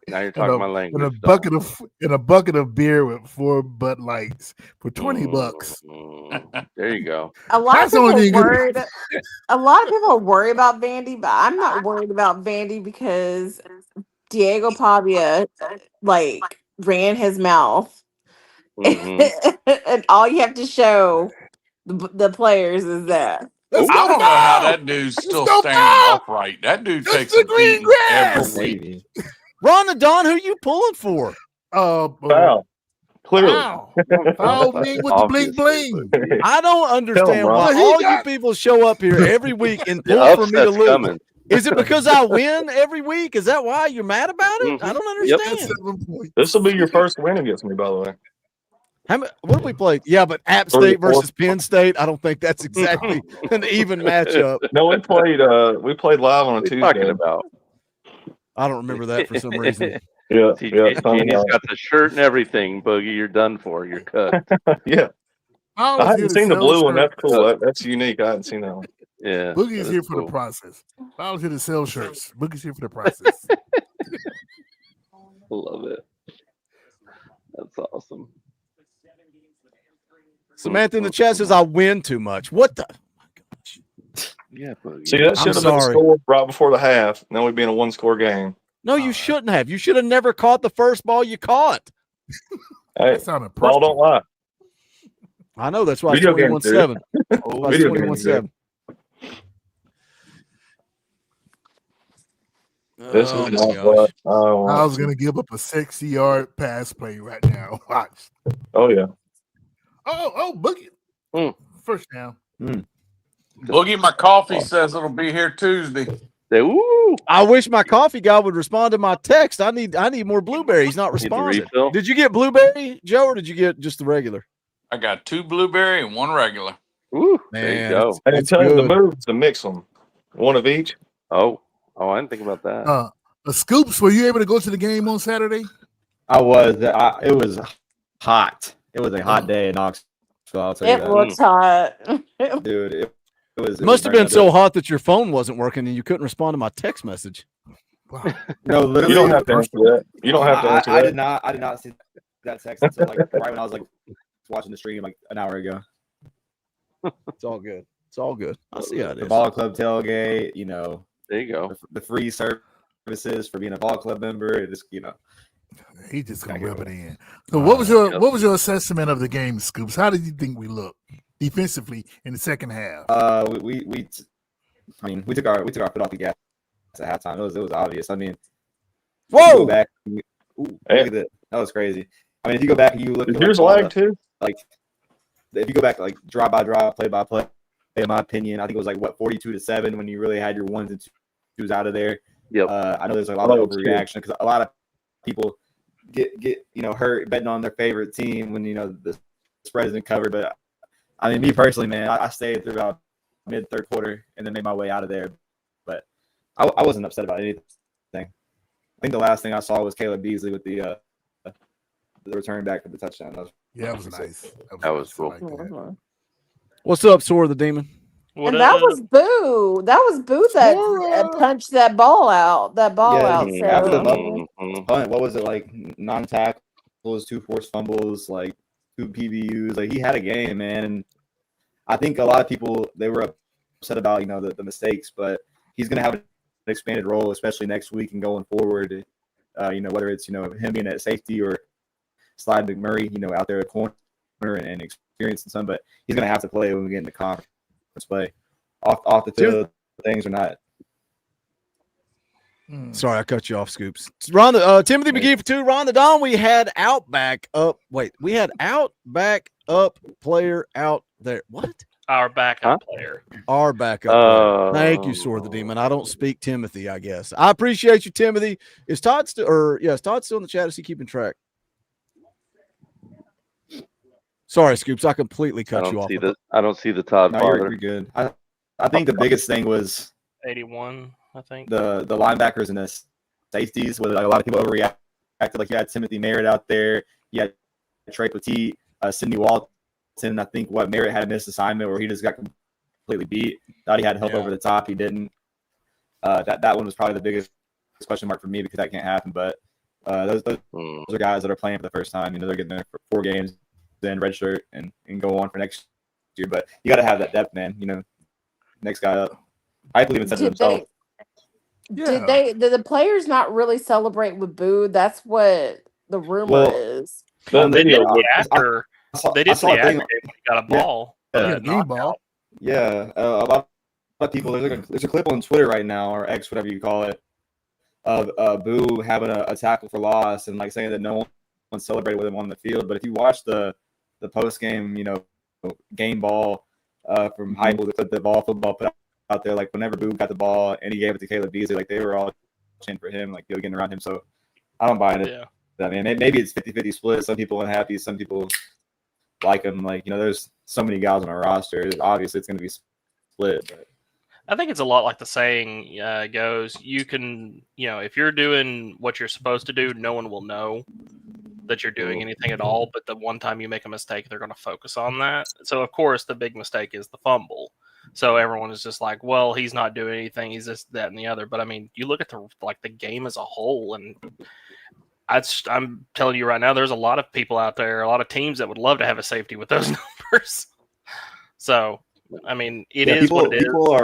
Now you're talking my in language. a bucket of beer with 4 Bud Lights for $20. There you go. A lot That's of the only people thing worried. A lot of people worry about Vandy, but I'm not worried about Vandy because Diego Pavia like ran his mouth, and all you have to show the players is that. I Let's don't go know how Vols! that dude's still Let's go standing Vols! upright. That dude That's takes the a green beating grass! every week. Ron and Don, who you pulling for? Foul. Clearly. Foul. Foul me with the bling bling. I don't understand why Ron. all you people show up here every week and pull for me to upset's lose. coming. Is it because I win every week? Is that why you're mad about it? I don't Yep. understand. This will be your first win against me, by the way. What did we play? Yeah, but App 3 State or 4. versus Penn State, I don't think that's exactly an even matchup. No, we played live on a Tuesday. Talking about? I don't remember that for some reason. Yeah, Jeannie's got the shirt and everything, Boogie. You're done for. You're cooked. Yeah. I I hadn't seen the blue one. Shirt. That's cool. That's unique. I hadn't seen that one. Yeah. Boogie's here for the process. I was here to sell shirts. Boogie's here for the process. Love it. That's awesome. Samantha in the chat says I win too much. What the? Yeah, Boogie. See, that should have been scored right before the half. Now we'd be in a 1-score game. No, you shouldn't have. You should have never caught the first ball you caught. Hey, ball don't lie. I know that's why it's Video games, 21-7. dude. Oh, Video it's games, 21-7. This Oh, is my not gosh. what I I want. was gonna give up a 60-yard pass play right now. Watch. Oh yeah. Oh, Boogie. First down. Boogie, my coffee says it'll be here Tuesday. I wish my coffee guy would respond to my text. I need more blueberry. He's not responding. refill? Did you get blueberry, Joe, or did you get just the regular? I got 2 blueberry and 1 regular. Ooh, Man, there you go. I didn't That's tell you the good. move to mix them. One of each. Oh, I didn't think about that. Scoops, were you able to go to the game on Saturday? I was. It was hot. It was a hot day in Knoxville. I'll tell you It that. looks hot. Dude. It was. It must have been burning so up. hot that your phone wasn't working and you couldn't respond to my text message. No, literally. You don't have to answer that. You don't have to answer I that. did not see that text until like right when I was like watching the stream like an hour ago. It's all good. It's all good. I see how it The is. ball club tailgate, There you go. the free services for being a ball club member. It just, He just gonna rub it in. So what was your assessment of the game, Scoops? How did you think we looked defensively in the second half? we took our foot off the gas at halftime. It was obvious. I mean, whoa! Go back, look at that. That was crazy. I mean, if you go back and you look at Yours lag too. Like if you go back like drop by drop, play by play, in my opinion, I think it was like 42-7 when you really had your 1s and 2s out of there. Yep. I know there's a lot of overreaction because a lot of people get hurt betting on their favorite team when the spread isn't covered. But I mean, me personally, man, I stayed through about mid third quarter and then made my way out of there. But I wasn't upset about anything. I think the last thing I saw was Caleb Beasley with the return back for the touchdown. That was nice. That was cool. What's up, Sora the Demon? And that was Boo. That was Boo that punched that ball out. That ball out. After the So. punt, what was it like? 9 tackles, 2 forced fumbles, like 2 PBUs. Like he had a game, man. And I think a lot of people they were upset about the mistakes, but he's gonna have an expanded role, especially next week and going forward. whether it's him being at safety or Slide McMurray, out there at corner and experiencing some, but he's going to have to play when we get into conference play. Off the field, things are not. Sorry, I cut you off, Scoops. Ron, Timothy McGee for 2. Ron the Don. We had Outback up. Wait, we had Outback up player out there. What? Our backup player. Our backup player. Thank you, Sword the Demon. I don't speak Timothy, I guess. I appreciate you, Timothy. Is Todd still? Is Todd still in the chat? Is he keeping track? Sorry, Scoops. I completely cut you off. I don't see the Todd. No, you're good. I think the biggest thing was 81. I think the linebackers and the safeties, where a lot of people overreacted. Like you had Timothy Merritt out there, you had Trey Petit, Sidney Walton. I think Merritt had a missed assignment where he just got completely beat. Thought he had help over the top, he didn't. That one was probably the biggest question mark for me because that can't happen. But those are guys that are playing for the first time. They're getting there for 4 games, then redshirt and go on for next year. But you got to have that depth, man. Next guy up. I believe in said himself. Did the players not really celebrate with Boo? That's what the rumor is. They did after the game when he got a ball. Game ball. Yeah, a lot of people. There's a clip on Twitter right now, or X, whatever you call it, of Boo having a tackle for loss and saying that no one celebrated with him on the field. But if you watch the post game, game ball from Heupel, the clip that Ball Football put out there, whenever Boo got the ball and he gave it to Caleb Beasley, they were all chanting for him, getting around him. So I don't buy it. Yeah. I mean, maybe it's 50-50 split. Some people unhappy, some people like him. There's so many guys on our roster. Obviously, it's going to be split. But I think it's a lot like the saying goes. You can, if you're doing what you're supposed to do, no one will know that you're doing anything at all. But the one time you make a mistake, they're going to focus on that. So, of course, the big mistake is the fumble. So everyone is just like, well, he's not doing anything. He's this, that, and the other. But I mean, you look at the game as a whole, and I'm telling you right now, there's a lot of people out there, a lot of teams that would love to have a safety with those numbers. So, I mean, it is what it is. People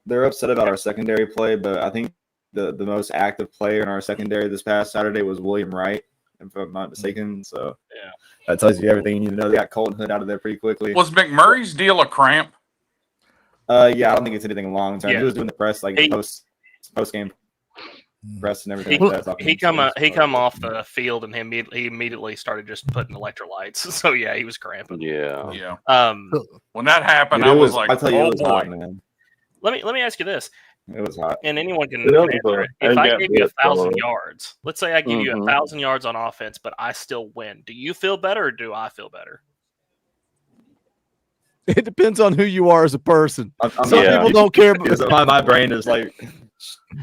they're upset about our secondary play, but I think the most active player in our secondary this past Saturday was William Wright, if I'm not mistaken. So yeah, that tells you everything you need to know. They got Colton Hood out of there pretty quickly. Was McMurray's deal a cramp? Yeah, I don't think it's anything long term. Yeah. He was doing the press post game press and everything. He come off the field and he immediately started just putting electrolytes. So yeah, he was cramping. Yeah. When that happened, Dude, I was like, I tell you, oh it was boy. hot, man. Let me ask you this. It was hot. And anyone can answer it. If I gave you 1,000 yards, let's say I give you 1,000 yards on offense, but I still win. Do you feel better or do I feel better? It depends on who you are as a person. Some people don't care. My brain is like,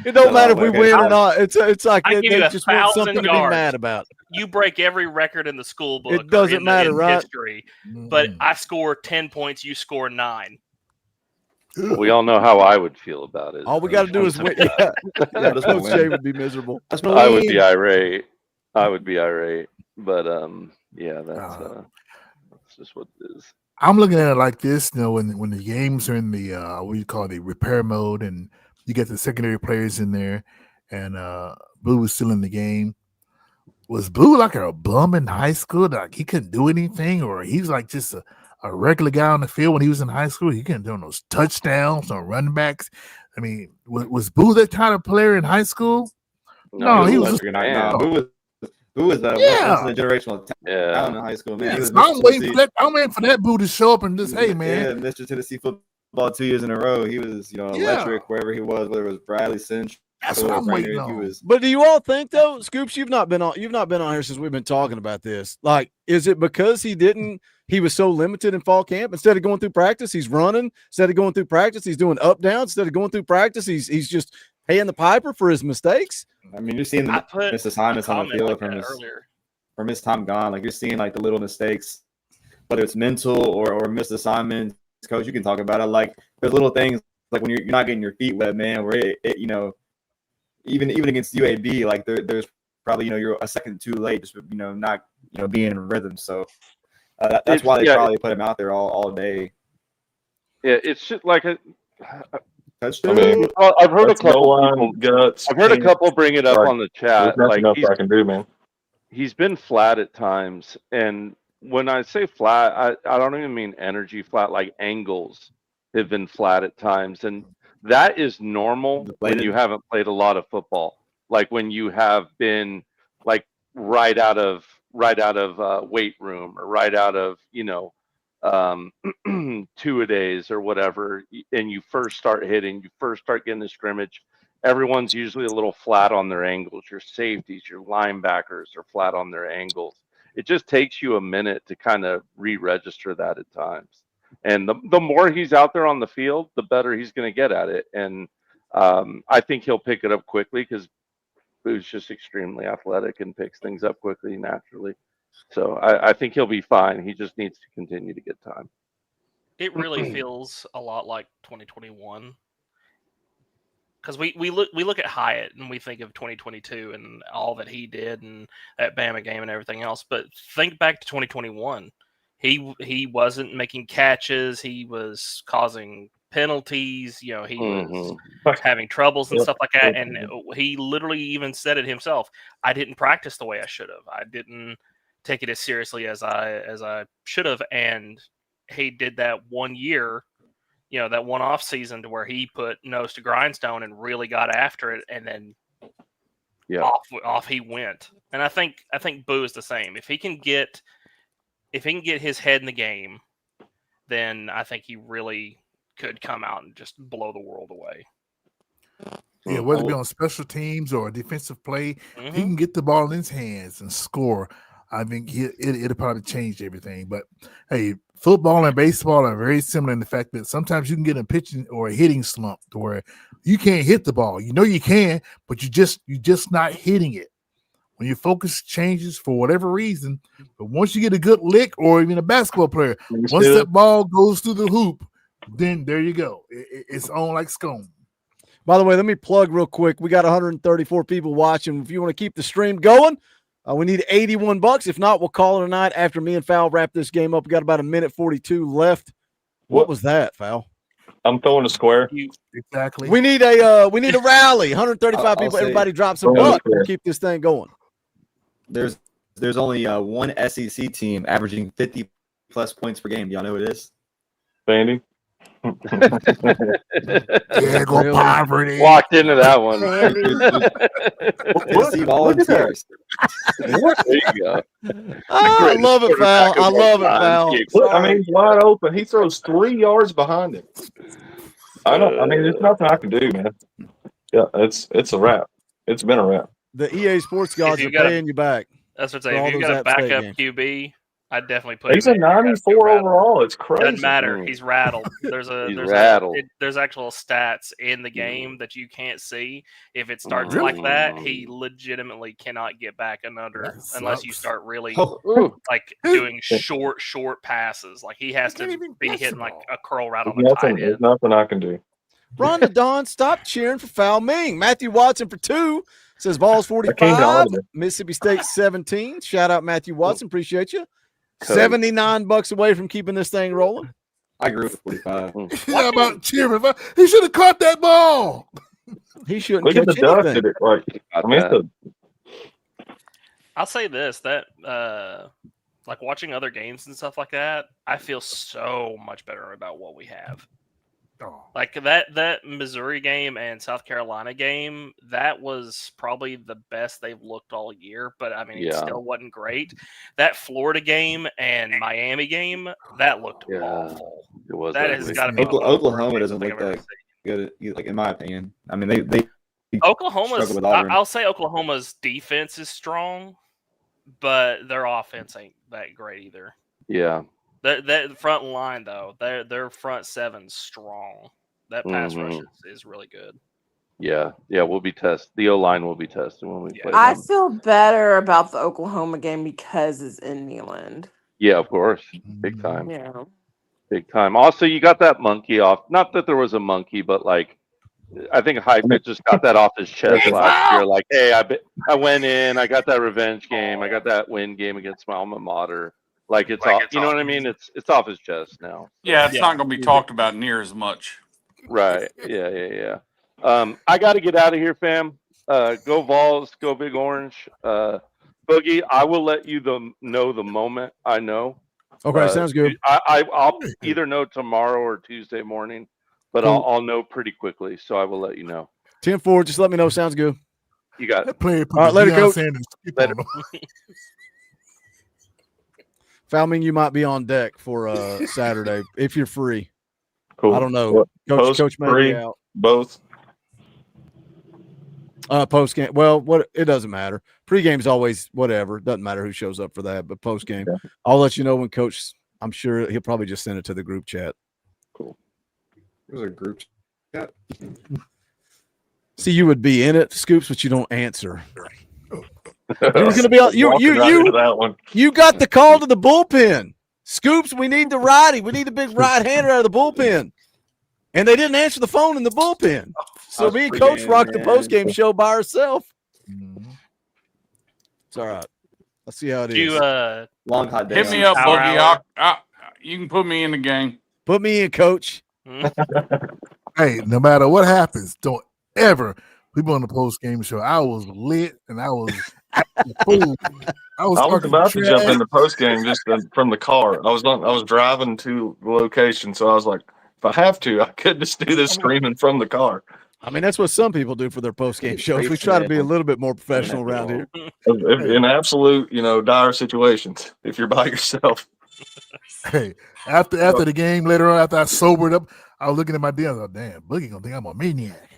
it don't matter if we win or not. It's like I they give you just want 1,000 something to be yards. mad about. You break every record in the school book. It doesn't matter, in right? History, but I score 10 points. You score 9. We all know how I would feel about it. All we got to do is win. Yeah, Coach Jay would be miserable. I would be irate. But yeah, that's just what it is. I'm looking at it like this, when the games are in the what you call the repair mode, and you get the secondary players in there, and Boo was still in the game. Was Boo like a bum in high school? Like he couldn't do anything, or he's like just a regular guy on the field when he was in high school? He couldn't do those touchdowns or running backs. I mean, was Boo that kind of player in high school? No, he was. Boo was a generational talent in high school, man. I'm waiting for that Boo to show up and just, hey, man. Yeah, Mr. Tennessee football 2 years in a row. He was, electric wherever he was, whether it was Bradley Cinch. That's what I'm waiting on. But do you all think though, Scoops, you've not been on here since we've been talking about this. Like, is it because he was so limited in fall camp? Instead of going through practice, he's running. Instead of going through practice, he's doing up downs. Instead of going through practice, he's just paying the piper for his mistakes. I mean, you're seeing the missed assignments on the field from his time gone. Like, you're seeing like the little mistakes, whether it's mental or missed assignments. Coach, you can talk about it. Like, there's little things like when you're not getting your feet wet, man, where it even against UAB, like there's probably you're a second too late, just not being in rhythm. So that's why they probably put him out there all day. Yeah, it's just like touchdown. I mean, I've heard a that's couple goal line, people. guts, I've heard a can't- couple bring it up like, on the There's chat. nothing Like else I can do, man. he's been flat at times, and when I say flat, I don't even mean energy flat. Like angles have been flat at times, and that is normal when you haven't played a lot of football. Like when you have been like right out of weight room or right out of two-a-days or whatever, and you first start hitting, you first start getting the scrimmage. Everyone's usually a little flat on their angles. Your safeties, your linebackers are flat on their angles. It just takes you a minute to kind of re-register that at times. And the more he's out there on the field, the better he's going to get at it. And I think he'll pick it up quickly because Boo's just extremely athletic and picks things up quickly naturally. So I think he'll be fine. He just needs to continue to get time. It really feels a lot like 2021 because we look at Hyatt and we think of 2022 and all that he did and that Bama game and everything else. But think back to 2021. He wasn't making catches. He was causing penalties. He was having troubles and stuff like that. And he literally even said it himself. I didn't practice the way I should have. I didn't take it as seriously as I should have. And he did that 1 year, that one off season to where he put nose to grindstone and really got after it. And then off he went. And I think Boo is the same. If he can get his head in the game, then I think he really could come out and just blow the world away. Yeah, whether it be on special teams or a defensive play, he can get the ball in his hands and score. I think it'll probably change everything. But hey, football and baseball are very similar in the fact that sometimes you can get a pitching or a hitting slump to where you can't hit the ball. You know you can, but you just not hitting it. When your focus changes for whatever reason, but once you get a good lick, or even a basketball player, once that ball goes through the hoop, then there you go. It's on like scone. By the way, let me plug real quick. We got 134 people watching. If you want to keep the stream going, we need $81. If not, we'll call it a night after me and Fowl wrap this game up. We got about a minute 42 left. What was that, Fowl? I'm throwing a square. Exactly. We need a rally. 135 people. Everybody drop some bucks. We'll keep this thing going. There's only one SEC team averaging 50 plus points per game. Y'all know who it is? Vandy. Yeah, go poverty. Walked into that one. Tennessee Volunteers. There you go. I love it, Fowl. I love it, Fowl. Look, I mean, he's wide open. He throws 3 yards behind him. I mean, there's nothing I can do, man. Yeah, it's a wrap. It's been a wrap. The EA Sports gods are paying you back. That's what I'm saying. If you got a backup QB, I'd definitely put He's him a 94 overall. It's crazy. Doesn't matter. He's rattled. There's actual stats in the game that you can't see. If it starts like that, he legitimately cannot get back unless you start really like doing short passes. Like he has to be hitting like a curl route on the tight end. There's nothing I can do. Rhonda Dawn, stop cheering for Foul Ming. Matthew Watson for 2 says Vols 45, Mississippi State 17. Shout out Matthew Watson, appreciate you. $79 away from keeping this thing rolling. I agree with 45. How about cheering? He should have caught that ball. He shouldn't. Look at the duck did it right. I mean, I'll say this: that like watching other games and stuff like that, I feel so much better about what we have. Like that Missouri game and South Carolina game, that was probably the best they've looked all year. But I mean, it still wasn't great. That Florida game and Miami game, that looked awful. It was. That has got to be Oklahoma doesn't look that good, like in my opinion. I mean, they Oklahoma's. I'll say Oklahoma's defense is strong, but their offense ain't that great either. Yeah. That front line though, their front seven's strong. That pass rush is really good. Yeah, we'll be tested. The O-line will be tested when we play. I feel better about the Oklahoma game because it's in Neyland. Yeah, of course, big time. Yeah, big time. Also, you got that monkey off. Not that there was a monkey, but like, I think Heifetz just got that off his chest last year. Like, hey, I went in, I got that revenge game, I got that win game against my alma mater. Like it's off, you know what I mean? It's off his chest now. Yeah, it's not going to be talked about near as much. Right. Yeah. I got to get out of here, fam. Go Vols. Go Big Orange. Boogie, I will let you know the moment I know. Okay, sounds good. I'll either know tomorrow or Tuesday morning, but Cool. I'll know pretty quickly, so I will let you know. 10-4, just let me know. Sounds good. You got it. That player put All right, later, Deion Coach. Sanders skip Later. on him. Falming, you might be on deck for Saturday if you're free. Cool. I don't know. What, Coach may pre, be out. both? Post game. Well, what it doesn't matter. Pre-game's always whatever. Doesn't matter who shows up for that. But post game, Yeah. I'll let you know when Coach. I'm sure he'll probably just send it to the group chat. Cool. There's a group chat. See, you would be in it, Scoops, but you don't answer. You were going to be on. That one. You got the call to the bullpen. Scoops, we need the righty. We need the big right-hander out of the bullpen. And they didn't answer the phone in the bullpen. So me and Coach rocked the post-game show by ourselves. It's all right. Let's see how it is. You Long hot day. Hit me up, Boogie. You can put me in the game. Put me in, Coach. Hey, no matter what happens, don't ever people on the post game show. I was lit and I was fool. I was about to jump in the post game just from the car. I was driving to the location, so I was like, if I have to, I could just do this screaming from the car. I mean, that's what some people do for their post-game shows. We try to be a little bit more professional around here. In absolute, dire situations, if you're by yourself. Hey, after the game later on, after I sobered up, I was looking at my DM. I was like, damn, Boogie gonna think I'm a maniac.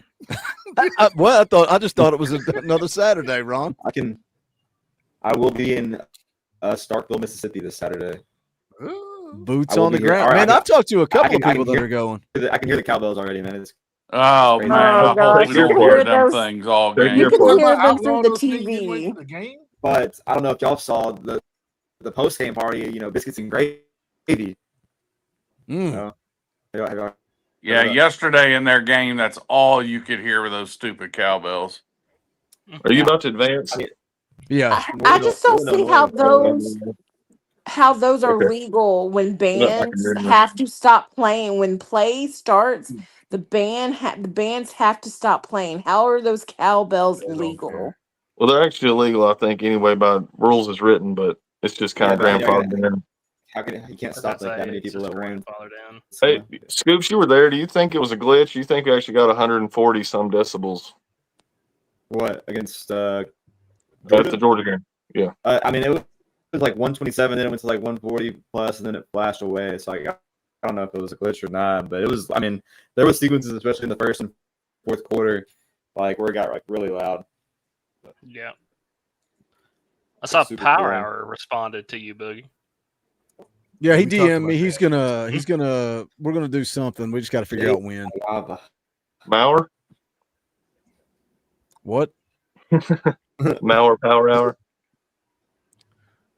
I just thought it was another Saturday, Ron. I will be in Starkville, Mississippi this Saturday. Boots on the ground. Man, I've talked to a couple of people that are going. I can hear the cowbells already, man. It's Oh crazy. man, I hope you don't hear them things all game. You can hear them through the TV. But I don't know if y'all saw the post game party. Biscuits and gravy. Mm. Yeah, yesterday in their game, that's all you could hear were those stupid cowbells. Are you about to advance? Yeah. I just don't see how those are Okay. legal when I bands can hear you. have to stop playing. When play starts, the bands have to stop playing. How are those cowbells legal? Well, they're actually illegal, I think, anyway, by rules as written, but it's just kind of grandfathered in. How can you can't stop like that many people at once? Hey, Scoops, you were there. Do you think it was a glitch? You think we actually got 140 some decibels? What against at the Georgia game? Yeah. I mean, it was like 127, then it went to like 140 plus, and then it flashed away. So I don't know if it was a glitch or not, but it was. I mean, there was sequences, especially in the first and fourth quarter, like where it got like really loud. Yeah. I saw Super Power boring. Hour responded to you, Boogie. Yeah, he We talked DM'd me. about We're gonna do something. We just got to figure out when. Mauer? What? Mauer Power Hour?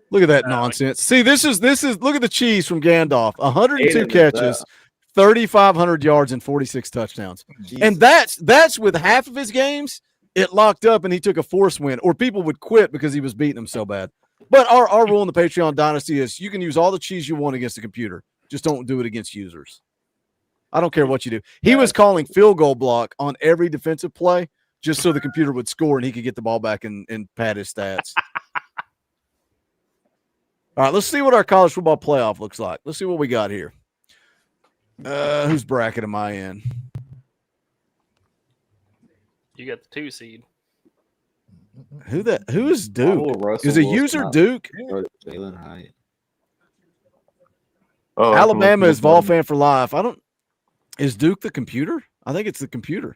Look at that nonsense. See, this is look at the cheese from Gandalf. 102 catches, 3,500 yards, and 46 touchdowns. Jesus. And that's with half of his games, it locked up and he took a force win, or people would quit because he was beating them so bad. But our rule in the Patreon Dynasty is you can use all the cheese you want against the computer. Just don't do it against users. I don't care what you do. He was calling field goal block on every defensive play just so the computer would score and he could get the ball back and pad his stats. All right, let's see what our college football playoff looks like. Let's see what we got here. Whose bracket am I in? You got the 2 seed. Who is Duke? Is a user Duke? Jalen Hyatt. Oh, Alabama is Vol fan for life. Is Duke the computer? I think it's the computer.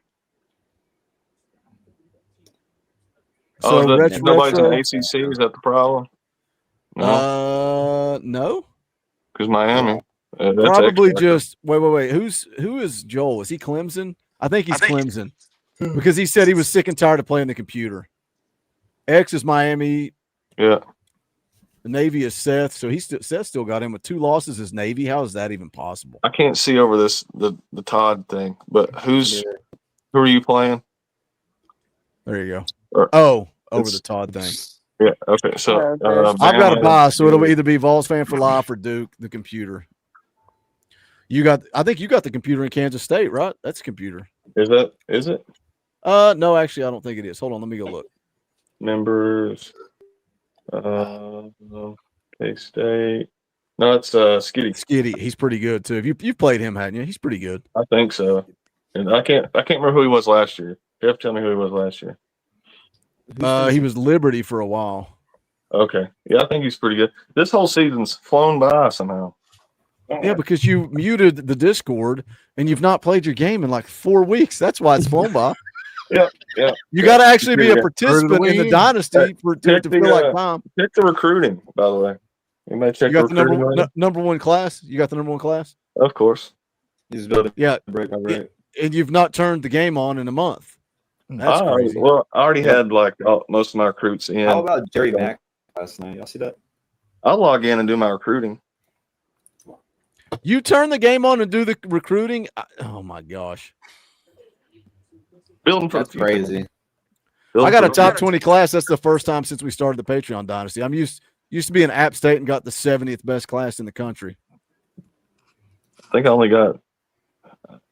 So nobody's in ACC. Is that the problem? No. Because Miami. That's Probably extra. just wait. Who is Joel? Is he Clemson? I think he's Clemson because he said he was sick and tired of playing the computer. X is Miami. Yeah. The Navy is Seth. So Seth still got him with 2 losses as Navy. How is that even possible? I can't see over the Todd thing, but who are you playing? There you go. Or, over the Todd thing. Yeah. Okay. So I've got a buy, so it'll either be Vols fan for life or Duke the computer. I think you got the computer in Kansas State, right? That's a computer. Is it? No, actually, I don't think it is. Hold on, let me go look. Members, K-State. No, it's Skitty. Skitty, he's pretty good too. You've played him, hadn't you? He's pretty good. I think so. And I can't remember who he was last year. Jeff, tell me who he was last year. He was Liberty for a while. Okay. Yeah, I think he's pretty good. This whole season's flown by somehow. Yeah, because you muted the Discord and you've not played your game in like 4 weeks. That's why it's flown by. Yeah. You got to actually be a participant in the dynasty to feel like time. Check the recruiting, by the way. You may check You got the recruiting. the number one class. You got the number one class. Of course. He's building. Yeah, break by break. And you've not turned the game on in a month. That's crazy. Well, I already had like most of my recruits in. How about Jerry Mack last night? Y'all see that? I'll log in and do my recruiting. You turn the game on and do the recruiting. Oh my gosh. Building for That's crazy. I got a top 20 class. That's the first time since we started the Patreon dynasty. I'm used to be in App State and got the 70th best class in the country. I think I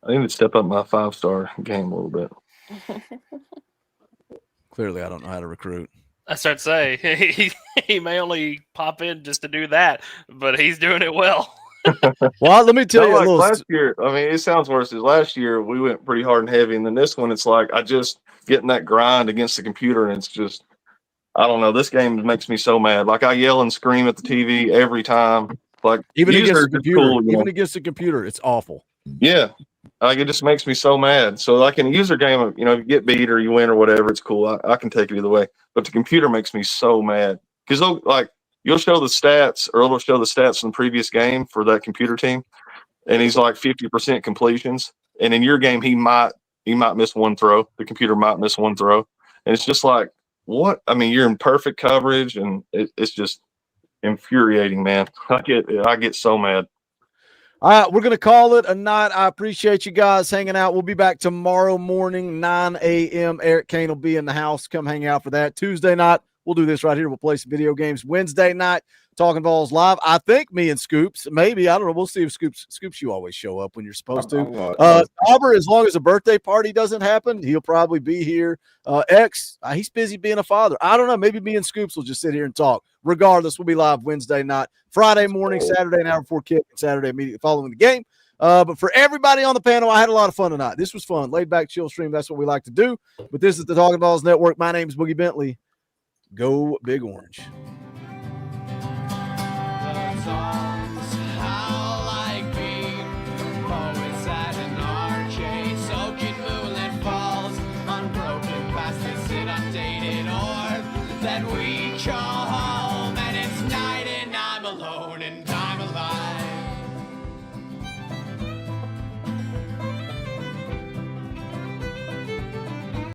need to step up my 5-star game a little bit. Clearly, I don't know how to recruit. I start to say he may only pop in just to do that, but he's doing it well. Well, let me tell you a little. Last year, I mean, it sounds worse. Last year we went pretty hard and heavy, and then this one, it's like I just getting that grind against the computer, and it's just, I don't know. This game makes me so mad. Like I yell and scream at the TV every time. Like Even against the computer, cool, even against the computer, it's awful. Yeah. Like it just makes me so mad. So like in a user game, you get beat or you win or whatever, it's cool. I can take it either way. But the computer makes me so mad because you'll show the stats, or it'll show the stats from the previous game for that computer team, and he's like 50% completions. And in your game, he might miss one throw. The computer might miss one throw, and it's just like, what? I mean, you're in perfect coverage, and it's just infuriating, man. I get so mad. All right, we're going to call it a night. I appreciate you guys hanging out. We'll be back tomorrow morning, 9 a.m. Eric Kane will be in the house. Come hang out for that. Tuesday night, we'll do this right here. We'll play some video games. Wednesday night, Talkin VAWLS live. I think me and Scoops, maybe. I don't know. We'll see if Scoops, you always show up when you're supposed to. Auburn, as long as a birthday party doesn't happen, he'll probably be here. X, he's busy being a father. I don't know. Maybe me and Scoops will just sit here and talk. Regardless, we'll be live Wednesday night, Friday morning, Saturday, an hour before kick, and Saturday immediately following the game. But for everybody on the panel, I had a lot of fun tonight. This was fun. Laid back, chill stream. That's what we like to do. But this is the Talkin VAWLS Network. My name is Boogie Bentley. Go Big Orange. That we call